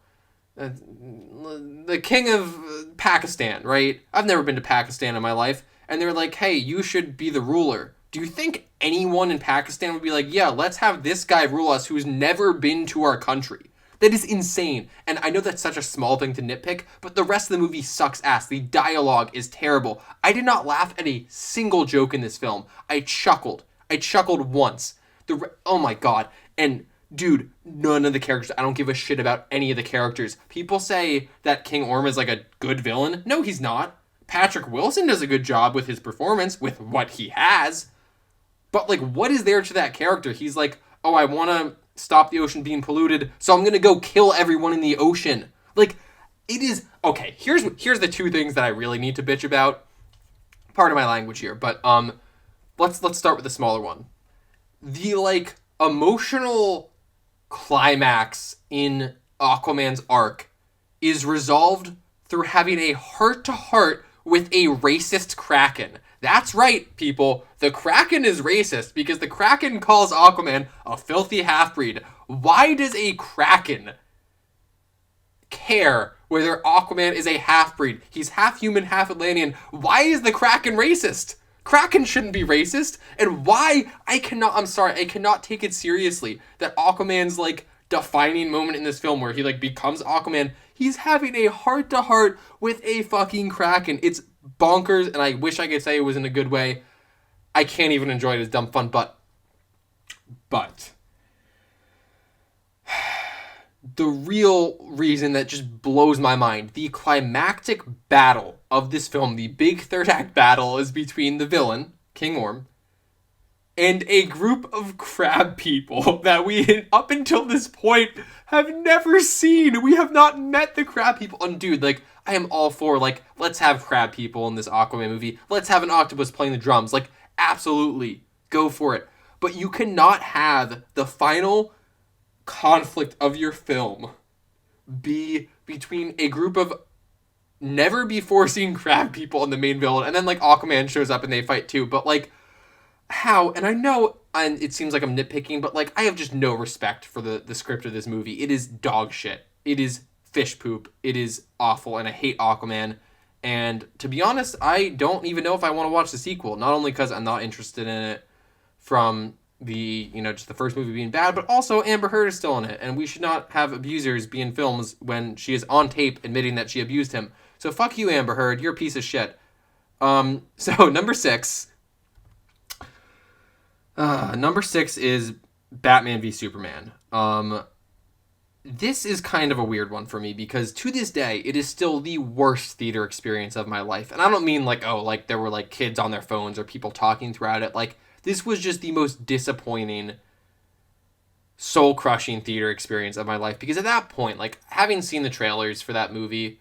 The king of Pakistan, right? I've never been to Pakistan in my life. And they're like, hey, you should be the ruler. Do you think anyone in Pakistan would be like, yeah, let's have this guy rule us who's never been to our country? That is insane. And I know that's such a small thing to nitpick, but the rest of the movie sucks ass. The dialogue is terrible. I did not laugh at a single joke in this film. I chuckled. I chuckled once. Oh my god. And dude, none of the characters, I don't give a shit about any of the characters. People say that King Orm is like a good villain. No, he's not. Patrick Wilson does a good job with his performance, with what he has. But, like, what is there to that character? He's like, oh, I want to stop the ocean being polluted, so I'm going to go kill everyone in the ocean. Like, it is... Okay, here's the two things that I really need to bitch about. Part of my language here, but let's start with the smaller one. The, like, emotional climax in Aquaman's arc is resolved through having a heart-to-heart with a racist Kraken. That's right, people. The Kraken is racist because the Kraken calls Aquaman a filthy half-breed. Why does a Kraken care whether Aquaman is a half-breed? He's half human, half Atlantean. Why is the Kraken racist? Kraken shouldn't be racist. And why? I cannot take it seriously that Aquaman's, like, defining moment in this film where he, like, becomes Aquaman, he's having a heart-to-heart with a fucking Kraken. It's bonkers, and I wish I could say it was in a good way. I can't even enjoy it as dumb fun, but the real reason that just blows my mind, the climactic battle of this film, the big third act battle, is between the villain, King Orm, and a group of crab people that we, up until this point, have never seen. We have not met the crab people. And dude, like, I am all for, like, let's have crab people in this Aquaman movie. Let's have an octopus playing the drums. Like, absolutely. Go for it. But you cannot have the final conflict of your film be between a group of never before seen crab people and the main villain, and then, like, Aquaman shows up and they fight too. But, like, how? And I know, and it seems like I'm nitpicking, but, like, I have just no respect for the script of this movie. It is dog shit. It is fish poop. It is awful, and I hate Aquaman. And to be honest, I don't even know if I want to watch the sequel. Not only because I'm not interested in it from the, just the first movie being bad, but also Amber Heard is still in it, and we should not have abusers be in films when she is on tape admitting that she abused him. So fuck you, Amber Heard. You're a piece of shit. So number 6. Number 6 is Batman v Superman. This is kind of a weird one for me because to this day, it is still the worst theater experience of my life. And I don't mean like, oh, like there were like kids on their phones or people talking throughout it. Like, this was just the most disappointing, soul-crushing theater experience of my life. Because at that point, like, having seen the trailers for that movie,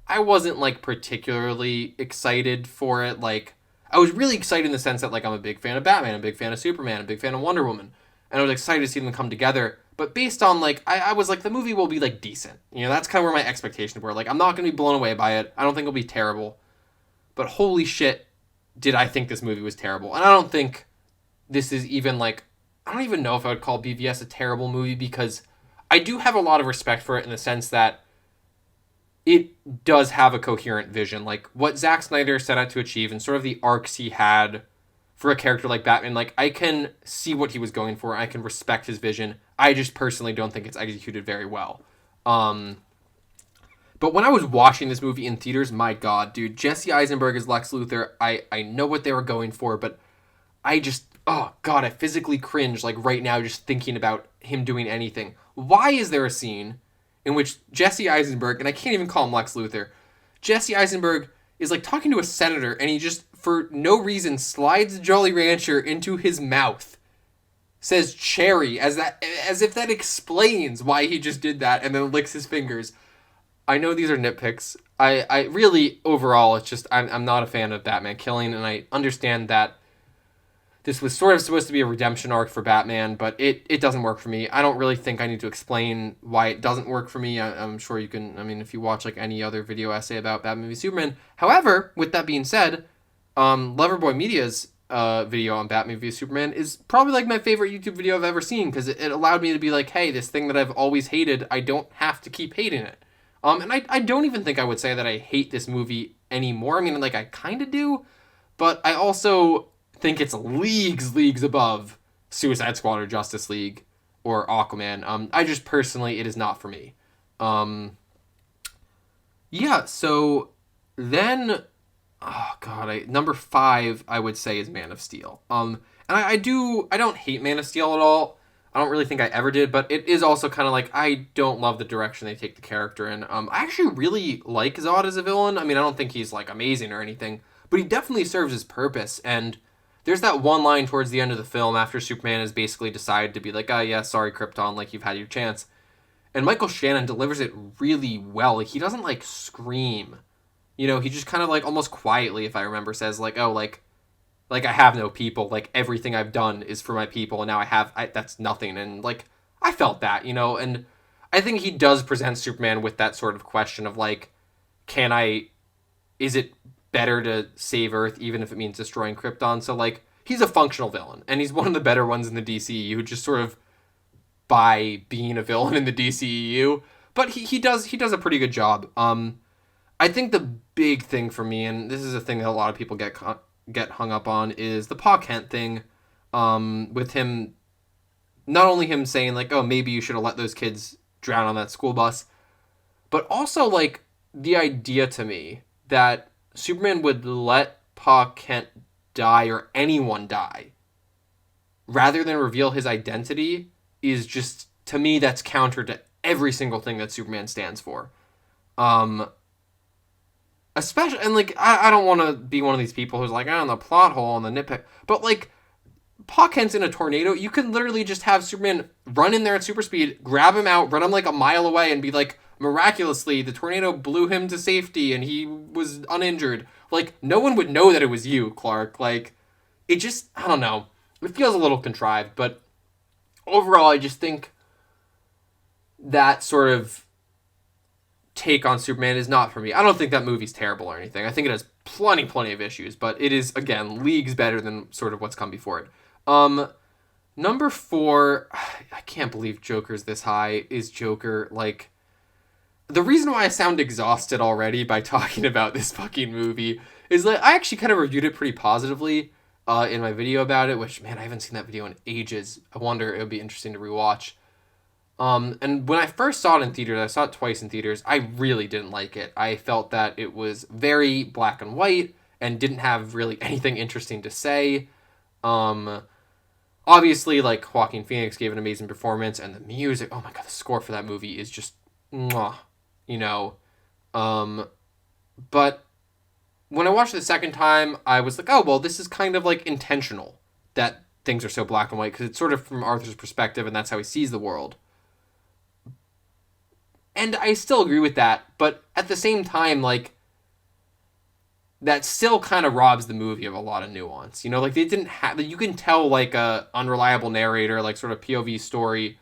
I wasn't, like, particularly excited for it. Like, I was really excited in the sense that, like, I'm a big fan of Batman, I'm a big fan of Superman, I'm a big fan of Wonder Woman. And I was excited to see them come together. But based on, like, I was like, the movie will be, like, decent. That's kind of where my expectations were. Like, I'm not going to be blown away by it. I don't think it'll be terrible. But holy shit, did I think this movie was terrible. And I don't think this is even, like, I don't even know if I would call BVS a terrible movie, because I do have a lot of respect for it in the sense that it does have a coherent vision. Like, what Zack Snyder set out to achieve and sort of the arcs he had for a character like Batman, like, I can see what he was going for. I can respect his vision. I just personally don't think it's executed very well. But when I was watching this movie in theaters, my God, dude, Jesse Eisenberg as Lex Luthor, I know what they were going for, but I just, oh God, I physically cringe, like, right now just thinking about him doing anything. Why is there a scene in which Jesse Eisenberg, and I can't even call him Lex Luthor, Jesse Eisenberg is, like, talking to a senator, and he just, for no reason, slides Jolly Rancher into his mouth, says cherry, as if that explains why he just did that, and then licks his fingers. I know these are nitpicks. I really, overall, it's just, I'm not a fan of Batman killing, and I understand that this was sort of supposed to be a redemption arc for Batman, but it doesn't work for me. I don't really think I need to explain why it doesn't work for me. I'm sure you can, I mean, if you watch like any other video essay about Batman v Superman. However, with that being said, Loverboy Media's video on Batman v Superman is probably like my favorite YouTube video I've ever seen, because it allowed me to be like, hey, this thing that I've always hated, I don't have to keep hating it. And I don't even think I would say that I hate this movie anymore. I mean, like, I kind of do, but I also think it's leagues above Suicide Squad or Justice League or Aquaman. I just personally, it is not for me. Yeah, so then, oh god, number 5 I would say is Man of Steel. And I don't hate Man of Steel at all. I don't really think I ever did, but it is also kind of like, I don't love the direction they take the character in. I actually really like Zod as a villain. I mean, I don't think he's like amazing or anything, but he definitely serves his purpose. And there's that one line towards the end of the film after Superman has basically decided to be like, oh yeah, sorry Krypton, like you've had your chance. And Michael Shannon delivers it really well. Like, he doesn't like scream. You know, he just kind of like almost quietly, if I remember, says like, oh, like I have no people, like everything I've done is for my people, and now that's nothing. And like, I felt that, you know, and I think he does present Superman with that sort of question of like, is it better to save Earth even if it means destroying Krypton? So like, he's a functional villain, and he's one of the better ones in the DCEU, just sort of by being a villain in the DCEU. But he does a pretty good job. I think the big thing for me, and this is a thing that a lot of people get hung up on, is the Pa Kent thing, with him, not only him saying like, oh, maybe you should have let those kids drown on that school bus, but also like the idea to me that Superman would let Pa Kent die, or anyone die, rather than reveal his identity, is just, to me, that's counter to every single thing that Superman stands for. Especially, and like, I don't want to be one of these people who's like, the plot hole and the nitpick, but like, Pa Kent's in a tornado. You can literally just have Superman run in there at super speed, grab him out, run him like a mile away, and be like, miraculously, the tornado blew him to safety and he was uninjured. Like, no one would know that it was you, Clark. Like, it just, I don't know. It feels a little contrived, but overall, I just think that sort of take on Superman is not for me. I don't think that movie's terrible or anything. I think it has plenty of issues, but it is, again, leagues better than sort of what's come before it. Number 4, I can't believe Joker's this high, is Joker. Like, the reason why I sound exhausted already by talking about this fucking movie is that I actually kind of reviewed it pretty positively in my video about it, which, man, I haven't seen that video in ages. I wonder, it would be interesting to rewatch. And when I first saw it in theaters, I saw it twice in theaters, I really didn't like it. I felt that it was very black and white and didn't have really anything interesting to say. Obviously, like, Joaquin Phoenix gave an amazing performance, and the music, oh my god, the score for that movie is just, mwah, you know. But when I watched it the second time, I was like, oh, well, this is kind of, like, intentional that things are so black and white, because it's sort of from Arthur's perspective, and that's how he sees the world. And I still agree with that, but at the same time, like, that still kind of robs the movie of a lot of nuance. You know, like, they didn't have, you can tell, like, a unreliable narrator, like, sort of POV story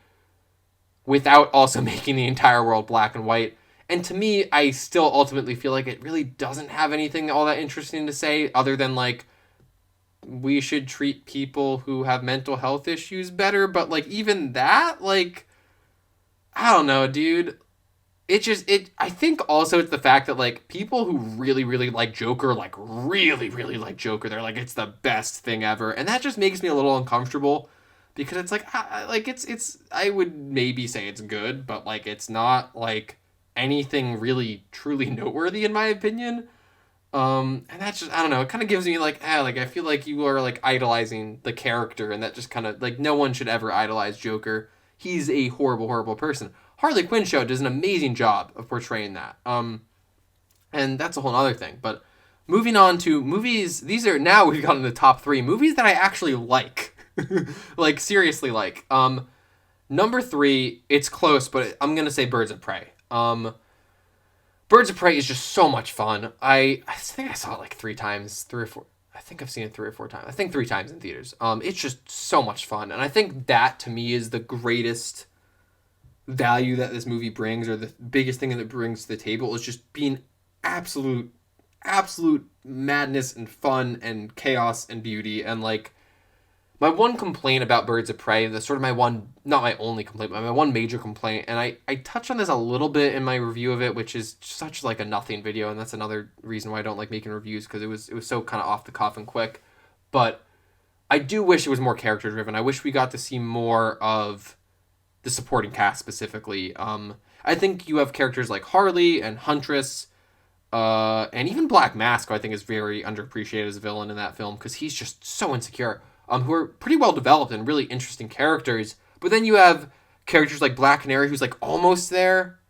without also making the entire world black and white. And to me, I still ultimately feel like it really doesn't have anything all that interesting to say, other than, like, we should treat people who have mental health issues better. But, like, even that, like, I don't know, dude. I think also it's the fact that, like, people who really like Joker, like, really like Joker, they're like, it's the best thing ever. And that just makes me a little uncomfortable, because it's like, I would maybe say it's good, but, like, it's not, like, anything really truly noteworthy, in my opinion. And that's just, I don't know, it kind of gives me, like, I feel like you are, like, idolizing the character, and that just kind of, like, no one should ever idolize Joker. He's a horrible person. Harley Quinn show does an amazing job of portraying that. And that's a whole other thing. But moving on to movies, these are, now we've gotten to the top 3 movies that I actually like. Like, seriously like. Number 3, it's close, but I'm going to say Birds of Prey. Birds of Prey is just so much fun. I think I saw it like 3 times, 3 or 4. I think I've seen it 3 or 4 times. I think 3 times in theaters. It's just so much fun, and I think that to me is the greatest value that this movie brings, or the biggest thing that it brings to the table, is just being absolute, absolute madness and fun and chaos and beauty. And like, my one complaint about Birds of Prey, the sort of my one, not my only complaint, but my one major complaint, and I touched on this a little bit in my review of it, which is such like a nothing video, and that's another reason why I don't like making reviews, because it was so kind of off the cuff and quick. But I do wish it was more character driven. I wish we got to see more of the supporting cast specifically. I think you have characters like Harley and Huntress, and even Black Mask, who I think is very underappreciated as a villain in that film, because he's just so insecure. Who are pretty well developed and really interesting characters. But then you have characters like Black Canary, who's like almost there,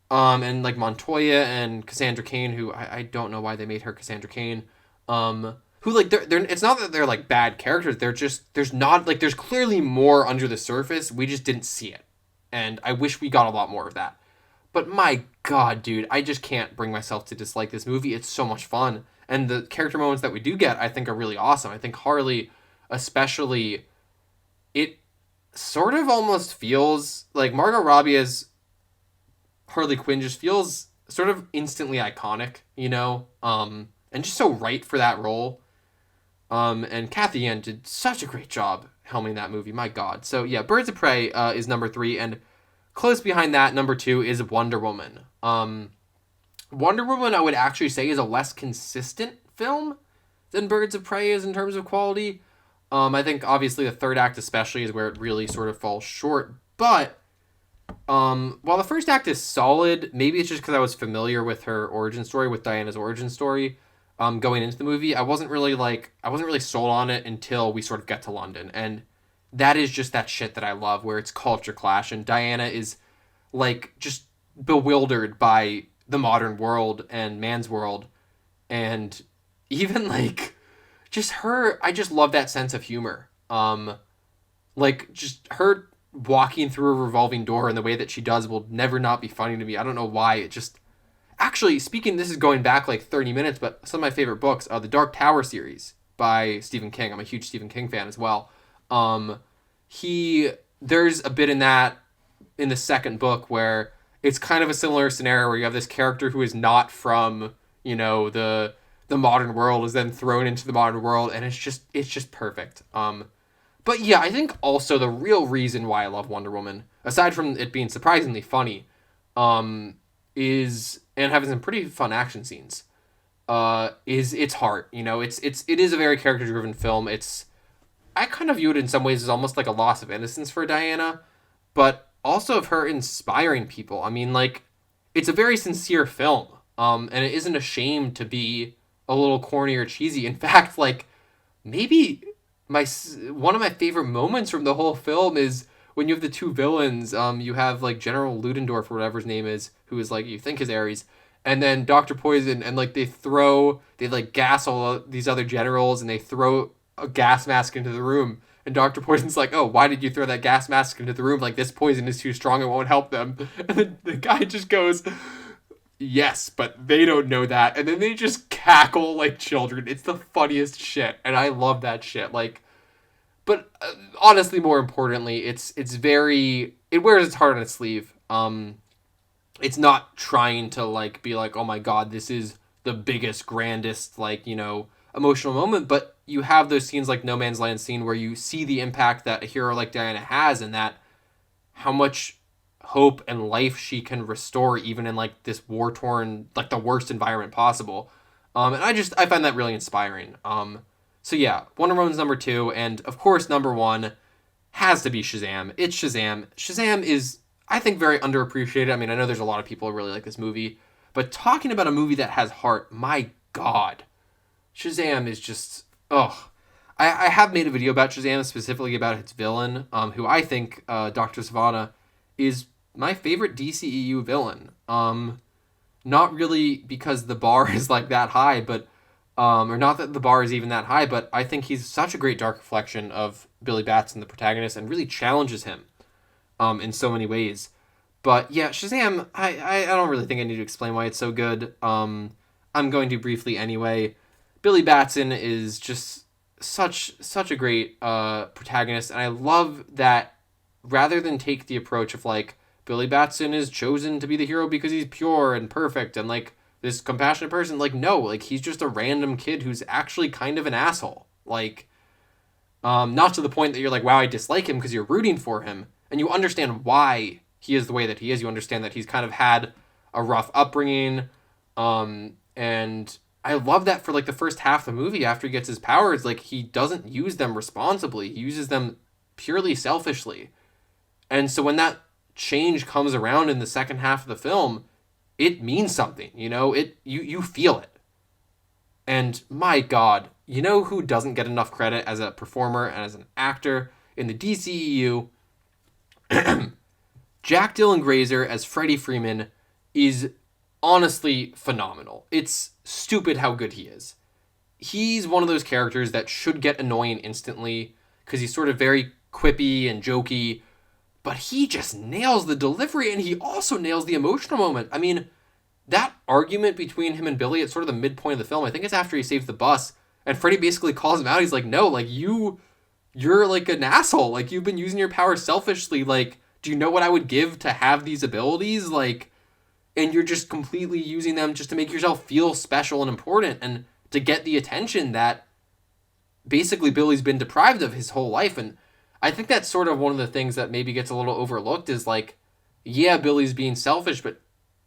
and like Montoya and Cassandra Cain, who I don't know why they made her Cassandra Cain, who like they're it's not that they're like bad characters. They're just there's clearly more under the surface. We just didn't see it, and I wish we got a lot more of that. But my God, dude, I just can't bring myself to dislike this movie. It's so much fun, and the character moments that we do get, I think, are really awesome. I think Harley, especially, it sort of almost feels like Margot Robbie as Harley Quinn just feels sort of instantly iconic, and just so right for that role. And Kathy Ann did such a great job helming that movie. My God. So yeah, Birds of Prey is number 3, and close behind that, number 2 is Wonder Woman. Wonder Woman, I would actually say, is a less consistent film than Birds of Prey is in terms of quality. I think obviously the third act especially is where it really sort of falls short. But while the first act is solid, maybe it's just because I was familiar with her origin story, with Diana's origin story, going into the movie. I wasn't really sold on it until we sort of get to London, and that is just that shit that I love, where it's culture clash, and Diana is like just bewildered by the modern world and man's world, and even like just her. I just love that sense of humor. Like just her walking through a revolving door in the way that she does will never not be funny to me. I don't know why. It just, actually, speaking, this is going back like 30 minutes, but some of my favorite books, the Dark Tower series by Stephen King. I'm a huge Stephen King fan as well. There's a bit in that, in the second book, where it's kind of a similar scenario where you have this character who is not from, the modern world, is then thrown into the modern world, and it's just perfect. But yeah, I think also the real reason why I love Wonder Woman, aside from it being surprisingly funny, is, and having some pretty fun action scenes, is its heart. It is a very character driven film. I kind of view it in some ways as almost like a loss of innocence for Diana, but also of her inspiring people. I mean, like, it's a very sincere film, and it isn't ashamed to be a little corny or cheesy. In fact, like, maybe one of my favorite moments from the whole film is when you have the two villains. You have like General Ludendorff or whatever his name is, who is like, you think is Ares, and then Dr. Poison, and like they like gas all these other generals, and they throw a gas mask into the room, and Dr. Poison's like, oh, why did you throw that gas mask into the room? Like, this poison is too strong, it won't help them. And then the guy just goes, yes, but they don't know that. And then they just cackle like children. It's the funniest shit, and I love that shit. Like, but honestly, more importantly, it wears its heart on its sleeve. It's not trying to like be like, oh my God, this is the biggest, grandest, like, emotional moment, but you have those scenes like No Man's Land scene where you see the impact that a hero like Diana has, and that how much hope and life she can restore even in like this war-torn, like the worst environment possible. And I find that really inspiring. So yeah, Wonder Woman's number 2, and of course number 1 has to be Shazam. It's Shazam. Shazam is, I think, very underappreciated. I mean, I know there's a lot of people who really like this movie, but talking about a movie that has heart, my God, Shazam is just, ugh. I have made a video about Shazam, specifically about its villain, who I think, Dr. Savannah, is my favorite DCEU villain. Not really because the bar is like that high, but or not that the bar is even that high, but I think he's such a great dark reflection of Billy Batson, the protagonist, and really challenges him in so many ways. But yeah, Shazam, I don't really think I need to explain why it's so good. I'm going to briefly anyway. Billy Batson is just such a great protagonist, and I love that rather than take the approach of like Billy Batson is chosen to be the hero because he's pure and perfect and like this compassionate person, like no, like he's just a random kid who's actually kind of an asshole. Like not to the point that you're like, wow, I dislike him, because you're rooting for him and you understand why he is the way that he is. You understand that he's kind of had a rough upbringing. And I love that for like the first half of the movie after he gets his powers, like he doesn't use them responsibly. He uses them purely selfishly. And so when that change comes around in the second half of the film, it means something, you know? You feel it. And my God, you know who doesn't get enough credit as a performer and as an actor in the DCEU? Jack Dylan Grazer as Freddie Freeman is honestly phenomenal. It's stupid how good he is. He's one of those characters that should get annoying instantly because he's sort of very quippy and jokey, but he just nails the delivery and he also nails the emotional moment. I mean, that argument between him and Billy at sort of the midpoint of the film, I think it's after he saves the bus, and Freddie basically calls him out. He's like, no, like you're like an asshole. Like you've been using your power selfishly. Like, do you know what I would give to have these abilities? Like, and you're just completely using them just to make yourself feel special and important and to get the attention that basically Billy's been deprived of his whole life. And I think that's sort of one of the things that maybe gets a little overlooked is like, yeah, Billy's being selfish, but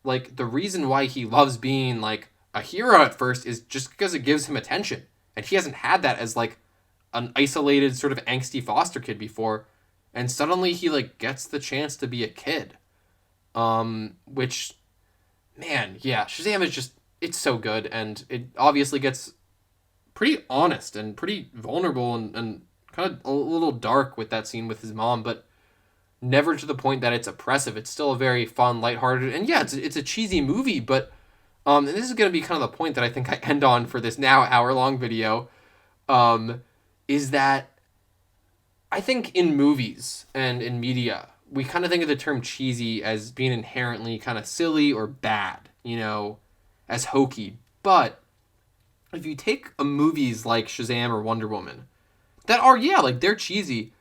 like the reason why he loves being like a hero at first is just because it gives him attention. And he hasn't had that as like an isolated sort of angsty foster kid before. And suddenly he like gets the chance to be a kid. Which, man, yeah, Shazam is just, it's so good. And it obviously gets pretty honest and pretty vulnerable and kind of a little dark with that scene with his mom, but never to the point that it's oppressive. It's still a very fun, lighthearted, and yeah, it's a cheesy movie, but and this is going to be kind of the point that I think I end on for this now hour-long video, is that I think in movies and in media, we kind of think of the term cheesy as being inherently kind of silly or bad, you know, as hokey. But if you take movies like Shazam or Wonder Woman, that are, yeah, like they're cheesy,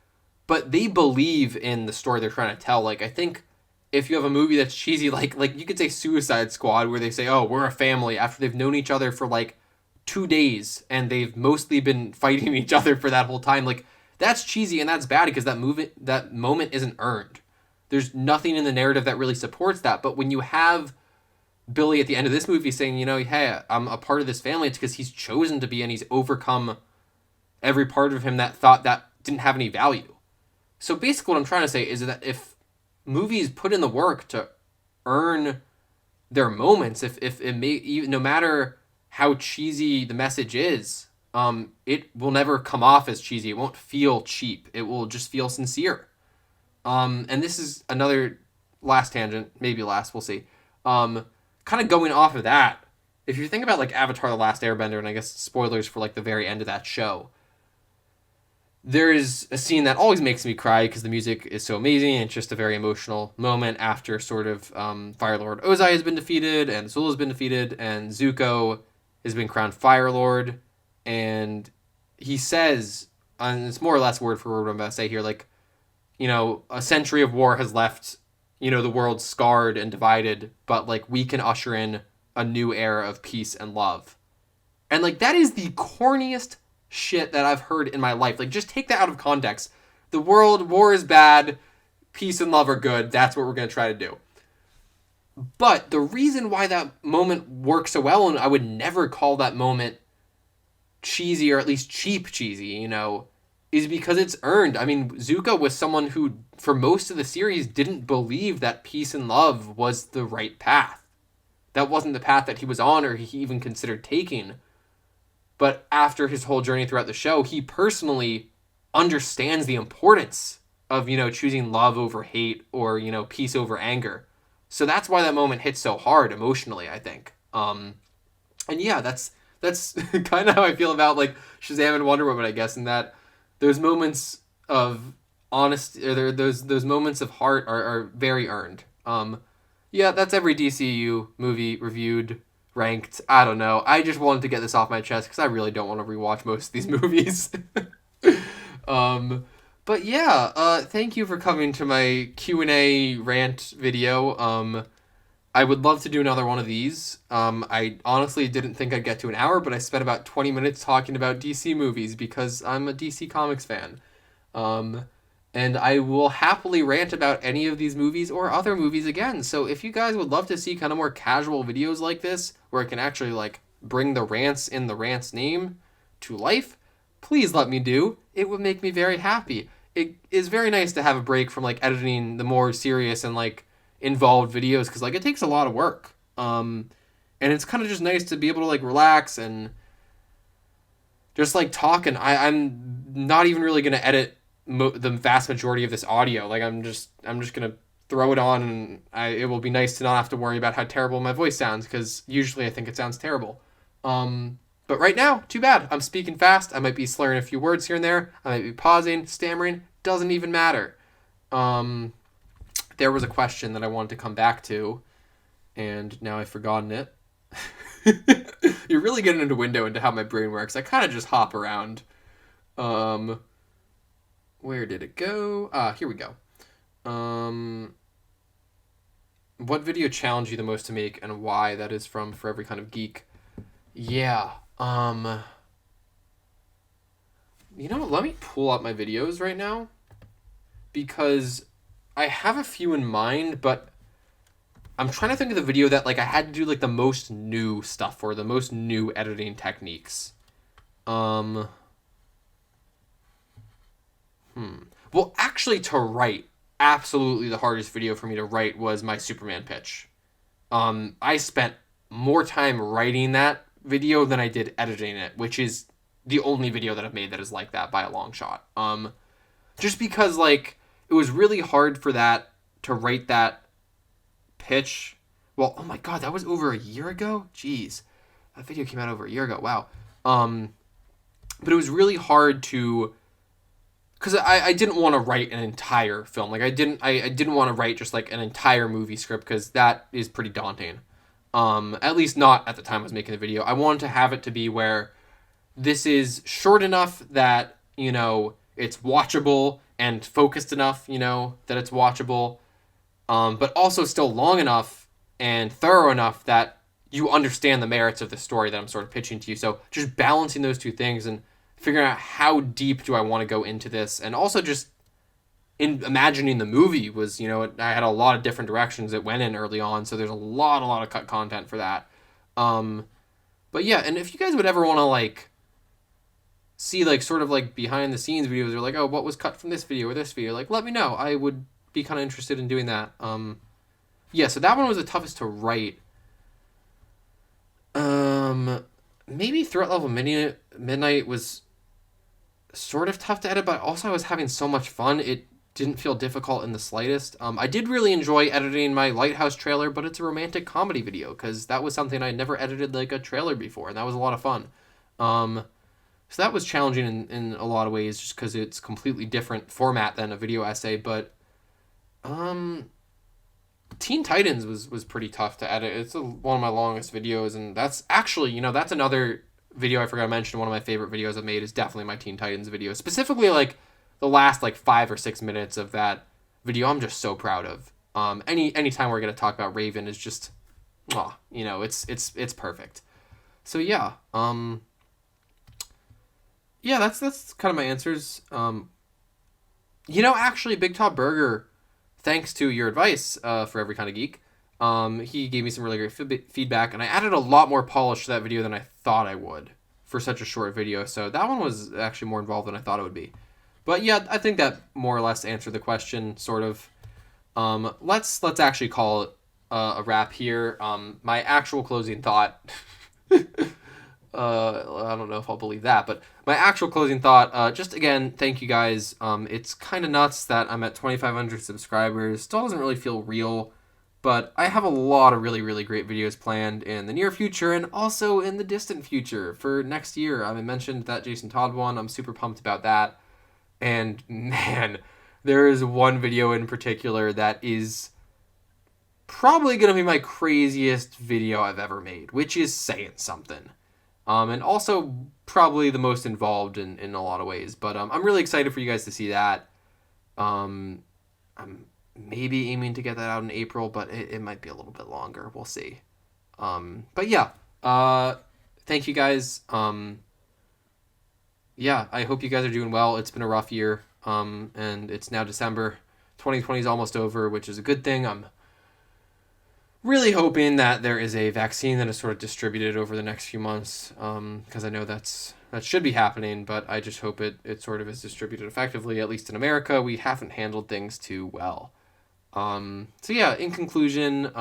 but they believe in the story they're trying to tell. Like, I think if you have a movie that's cheesy, like you could say Suicide Squad, where they say, oh, we're a family, after they've known each other for like 2 days and they've mostly been fighting each other for that whole time. Like, that's cheesy and that's bad because that moment isn't earned. There's nothing in the narrative that really supports that. But when you have Billy at the end of this movie saying, you know, hey, I'm a part of this family, it's because he's chosen to be and he's overcome every part of him that thought that didn't have any value. So basically what I'm trying to say is that if movies put in the work to earn their moments, if it may, even, no matter how cheesy the message is, it will never come off as cheesy. It won't feel cheap. It will just feel sincere. And this is another last tangent, maybe last, we'll see. Kind of going off of that, if you think about like Avatar: The Last Airbender, and I guess spoilers for like the very end of that show, there is a scene that always makes me cry because the music is so amazing. And it's just a very emotional moment after sort of Fire Lord Ozai has been defeated and Zul has been defeated and Zuko has been crowned Fire Lord. And he says, and it's more or less word for word what I'm about to say here, like, you know, a century of war has left, you know, the world scarred and divided, but like we can usher in a new era of peace and love. And like that is the corniest shit that I've heard in my life. Like, just take that out of context. The world, war is bad, peace and love are good. That's what we're going to try to do. But the reason why that moment works so well, and I would never call that moment cheesy or at least cheap cheesy, you know, is because it's earned. I mean, Zuko was someone who, for most of the series, didn't believe that peace and love was the right path. That wasn't the path that he was on or he even considered taking. But after his whole journey throughout the show, he personally understands the importance of, you know, choosing love over hate or, you know, peace over anger. So that's why that moment hits so hard emotionally, I think. And yeah, that's kind of how I feel about like Shazam and Wonder Woman, I guess, in that those moments of honesty, or those moments of heart are very earned. Yeah, that's every DCEU movie reviewed, ranked. I don't know. I just wanted to get this off my chest because I really don't want to rewatch most of these movies. um, but yeah, thank you for coming to my Q&A rant video. I would love to do another one of these. I honestly didn't think I'd get to an hour, but I spent about 20 minutes talking about DC movies because I'm a DC Comics fan. Um, and I will happily rant about any of these movies or other movies again. So if you guys would love to see kind of more casual videos like this, where I can actually like bring the rants in the rants name to life, please let me do. It would make me very happy. It is very nice to have a break from like editing the more serious and like involved videos because like it takes a lot of work. And it's kind of just nice to be able to like relax and just like talk. And I'm not even really gonna edit the vast majority of this audio. Like I'm just gonna throw it on, and it will be nice to not have to worry about how terrible my voice sounds because usually I think it sounds terrible. But right now, too bad. I'm speaking fast. I might be slurring a few words here and there. I might be pausing, stammering. Doesn't even matter. There was a question that I wanted to come back to, and now I've forgotten it. You're really getting into window into how my brain works. I kind of just hop around. Where did it go? Here we go. What video challenged you the most to make and why? That is from For Every Kind of Geek. Yeah. Let me pull up my videos right now because I have a few in mind, but I'm trying to think of the video that like I had to do like the most new stuff for, the most new editing techniques. Well, actually to write, absolutely the hardest video for me to write was my Superman pitch. I spent more time writing that video than I did editing it, which is the only video that I've made that is like that by a long shot. Just because like it was really hard for that to write that pitch. Well, oh my god, that was over a year ago? Jeez. That video came out over a year ago. Wow. But it was really hard to, because I didn't want to write an entire film. Like I didn't want to write just like an entire movie script because that is pretty daunting. At least not at the time I was making the video. I wanted to have it to be where this is short enough that, it's watchable and focused enough, that it's watchable. But also still long enough and thorough enough that you understand the merits of the story that I'm sort of pitching to you. So just balancing those two things and figuring out how deep do I want to go into this, and also just in imagining the movie was, I had a lot of different directions it went in early on, so there's a lot of cut content for that. But yeah, and if you guys would ever want to like see like sort of like behind the scenes videos or like, oh, what was cut from this video or this video, like let me know. I would be kind of interested in doing that. Yeah, so that one was the toughest to write. Maybe Threat Level Midnight was sort of tough to edit, but also I was having so much fun. It didn't feel difficult in the slightest. I did really enjoy editing my Lighthouse trailer, but it's a romantic comedy video because that was something I never edited like a trailer before, and that was a lot of fun. So that was challenging in a lot of ways just because it's completely different format than a video essay, but Teen Titans was pretty tough to edit. It's one of my longest videos, and that's actually, that's another video I forgot to mention. One of my favorite videos I've made is definitely my Teen Titans video. Specifically, like, the last, 5 or 6 minutes of that video I'm just so proud of. Anytime we're going to talk about Raven is just, it's perfect. So, yeah. Yeah, that's kind of my answers. Actually, Big Top Burger, thanks to your advice for Every Kind of Geek, he gave me some really great feedback, and I added a lot more polish to that video than I thought I would for such a short video. So that one was actually more involved than I thought it would be. But yeah, I think that more or less answered the question, sort of. Let's actually call it a wrap here. My actual closing thought. I don't know if I'll believe that, but my actual closing thought, just again, thank you guys. It's kind of nuts that I'm at 2,500 subscribers. Still doesn't really feel real, but I have a lot of really, really great videos planned in the near future and also in the distant future for next year. I mentioned that Jason Todd one. I'm super pumped about that. And man, there is one video in particular that is probably going to be my craziest video I've ever made, which is saying something. And also probably the most involved in a lot of ways. But I'm really excited for you guys to see that. I'm maybe aiming to get that out in April, but it might be a little bit longer. We'll see. But yeah, thank you guys. Yeah, I hope you guys are doing well. It's been a rough year, and it's now December. 2020 is almost over, which is a good thing. I'm really hoping that there is a vaccine that is sort of distributed over the next few months, because I know that should be happening, but I just hope it sort of is distributed effectively, at least in America. We haven't handled things too well. So yeah, in conclusion,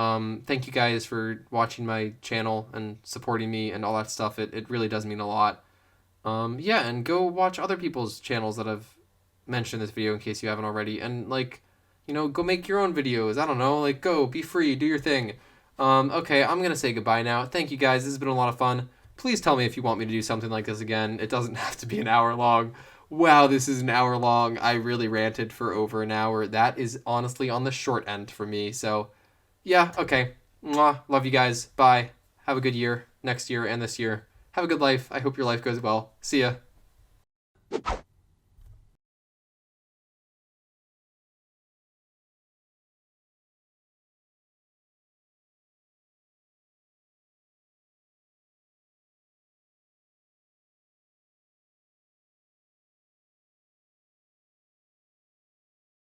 thank you guys for watching my channel and supporting me and all that stuff. It really does mean a lot. Yeah, and go watch other people's channels that I've mentioned in this video in case you haven't already, and like, go make your own videos. I don't know, like, go, be free, do your thing. Okay, I'm gonna say goodbye now. Thank you guys, this has been a lot of fun. Please tell me if you want me to do something like this again. It doesn't have to be an hour long. Wow, this is an hour long. I really ranted for over an hour. That is honestly on the short end for me. So, yeah, okay. Mwah. Love you guys. Bye. Have a good year, next year and this year. Have a good life. I hope your life goes well. See ya.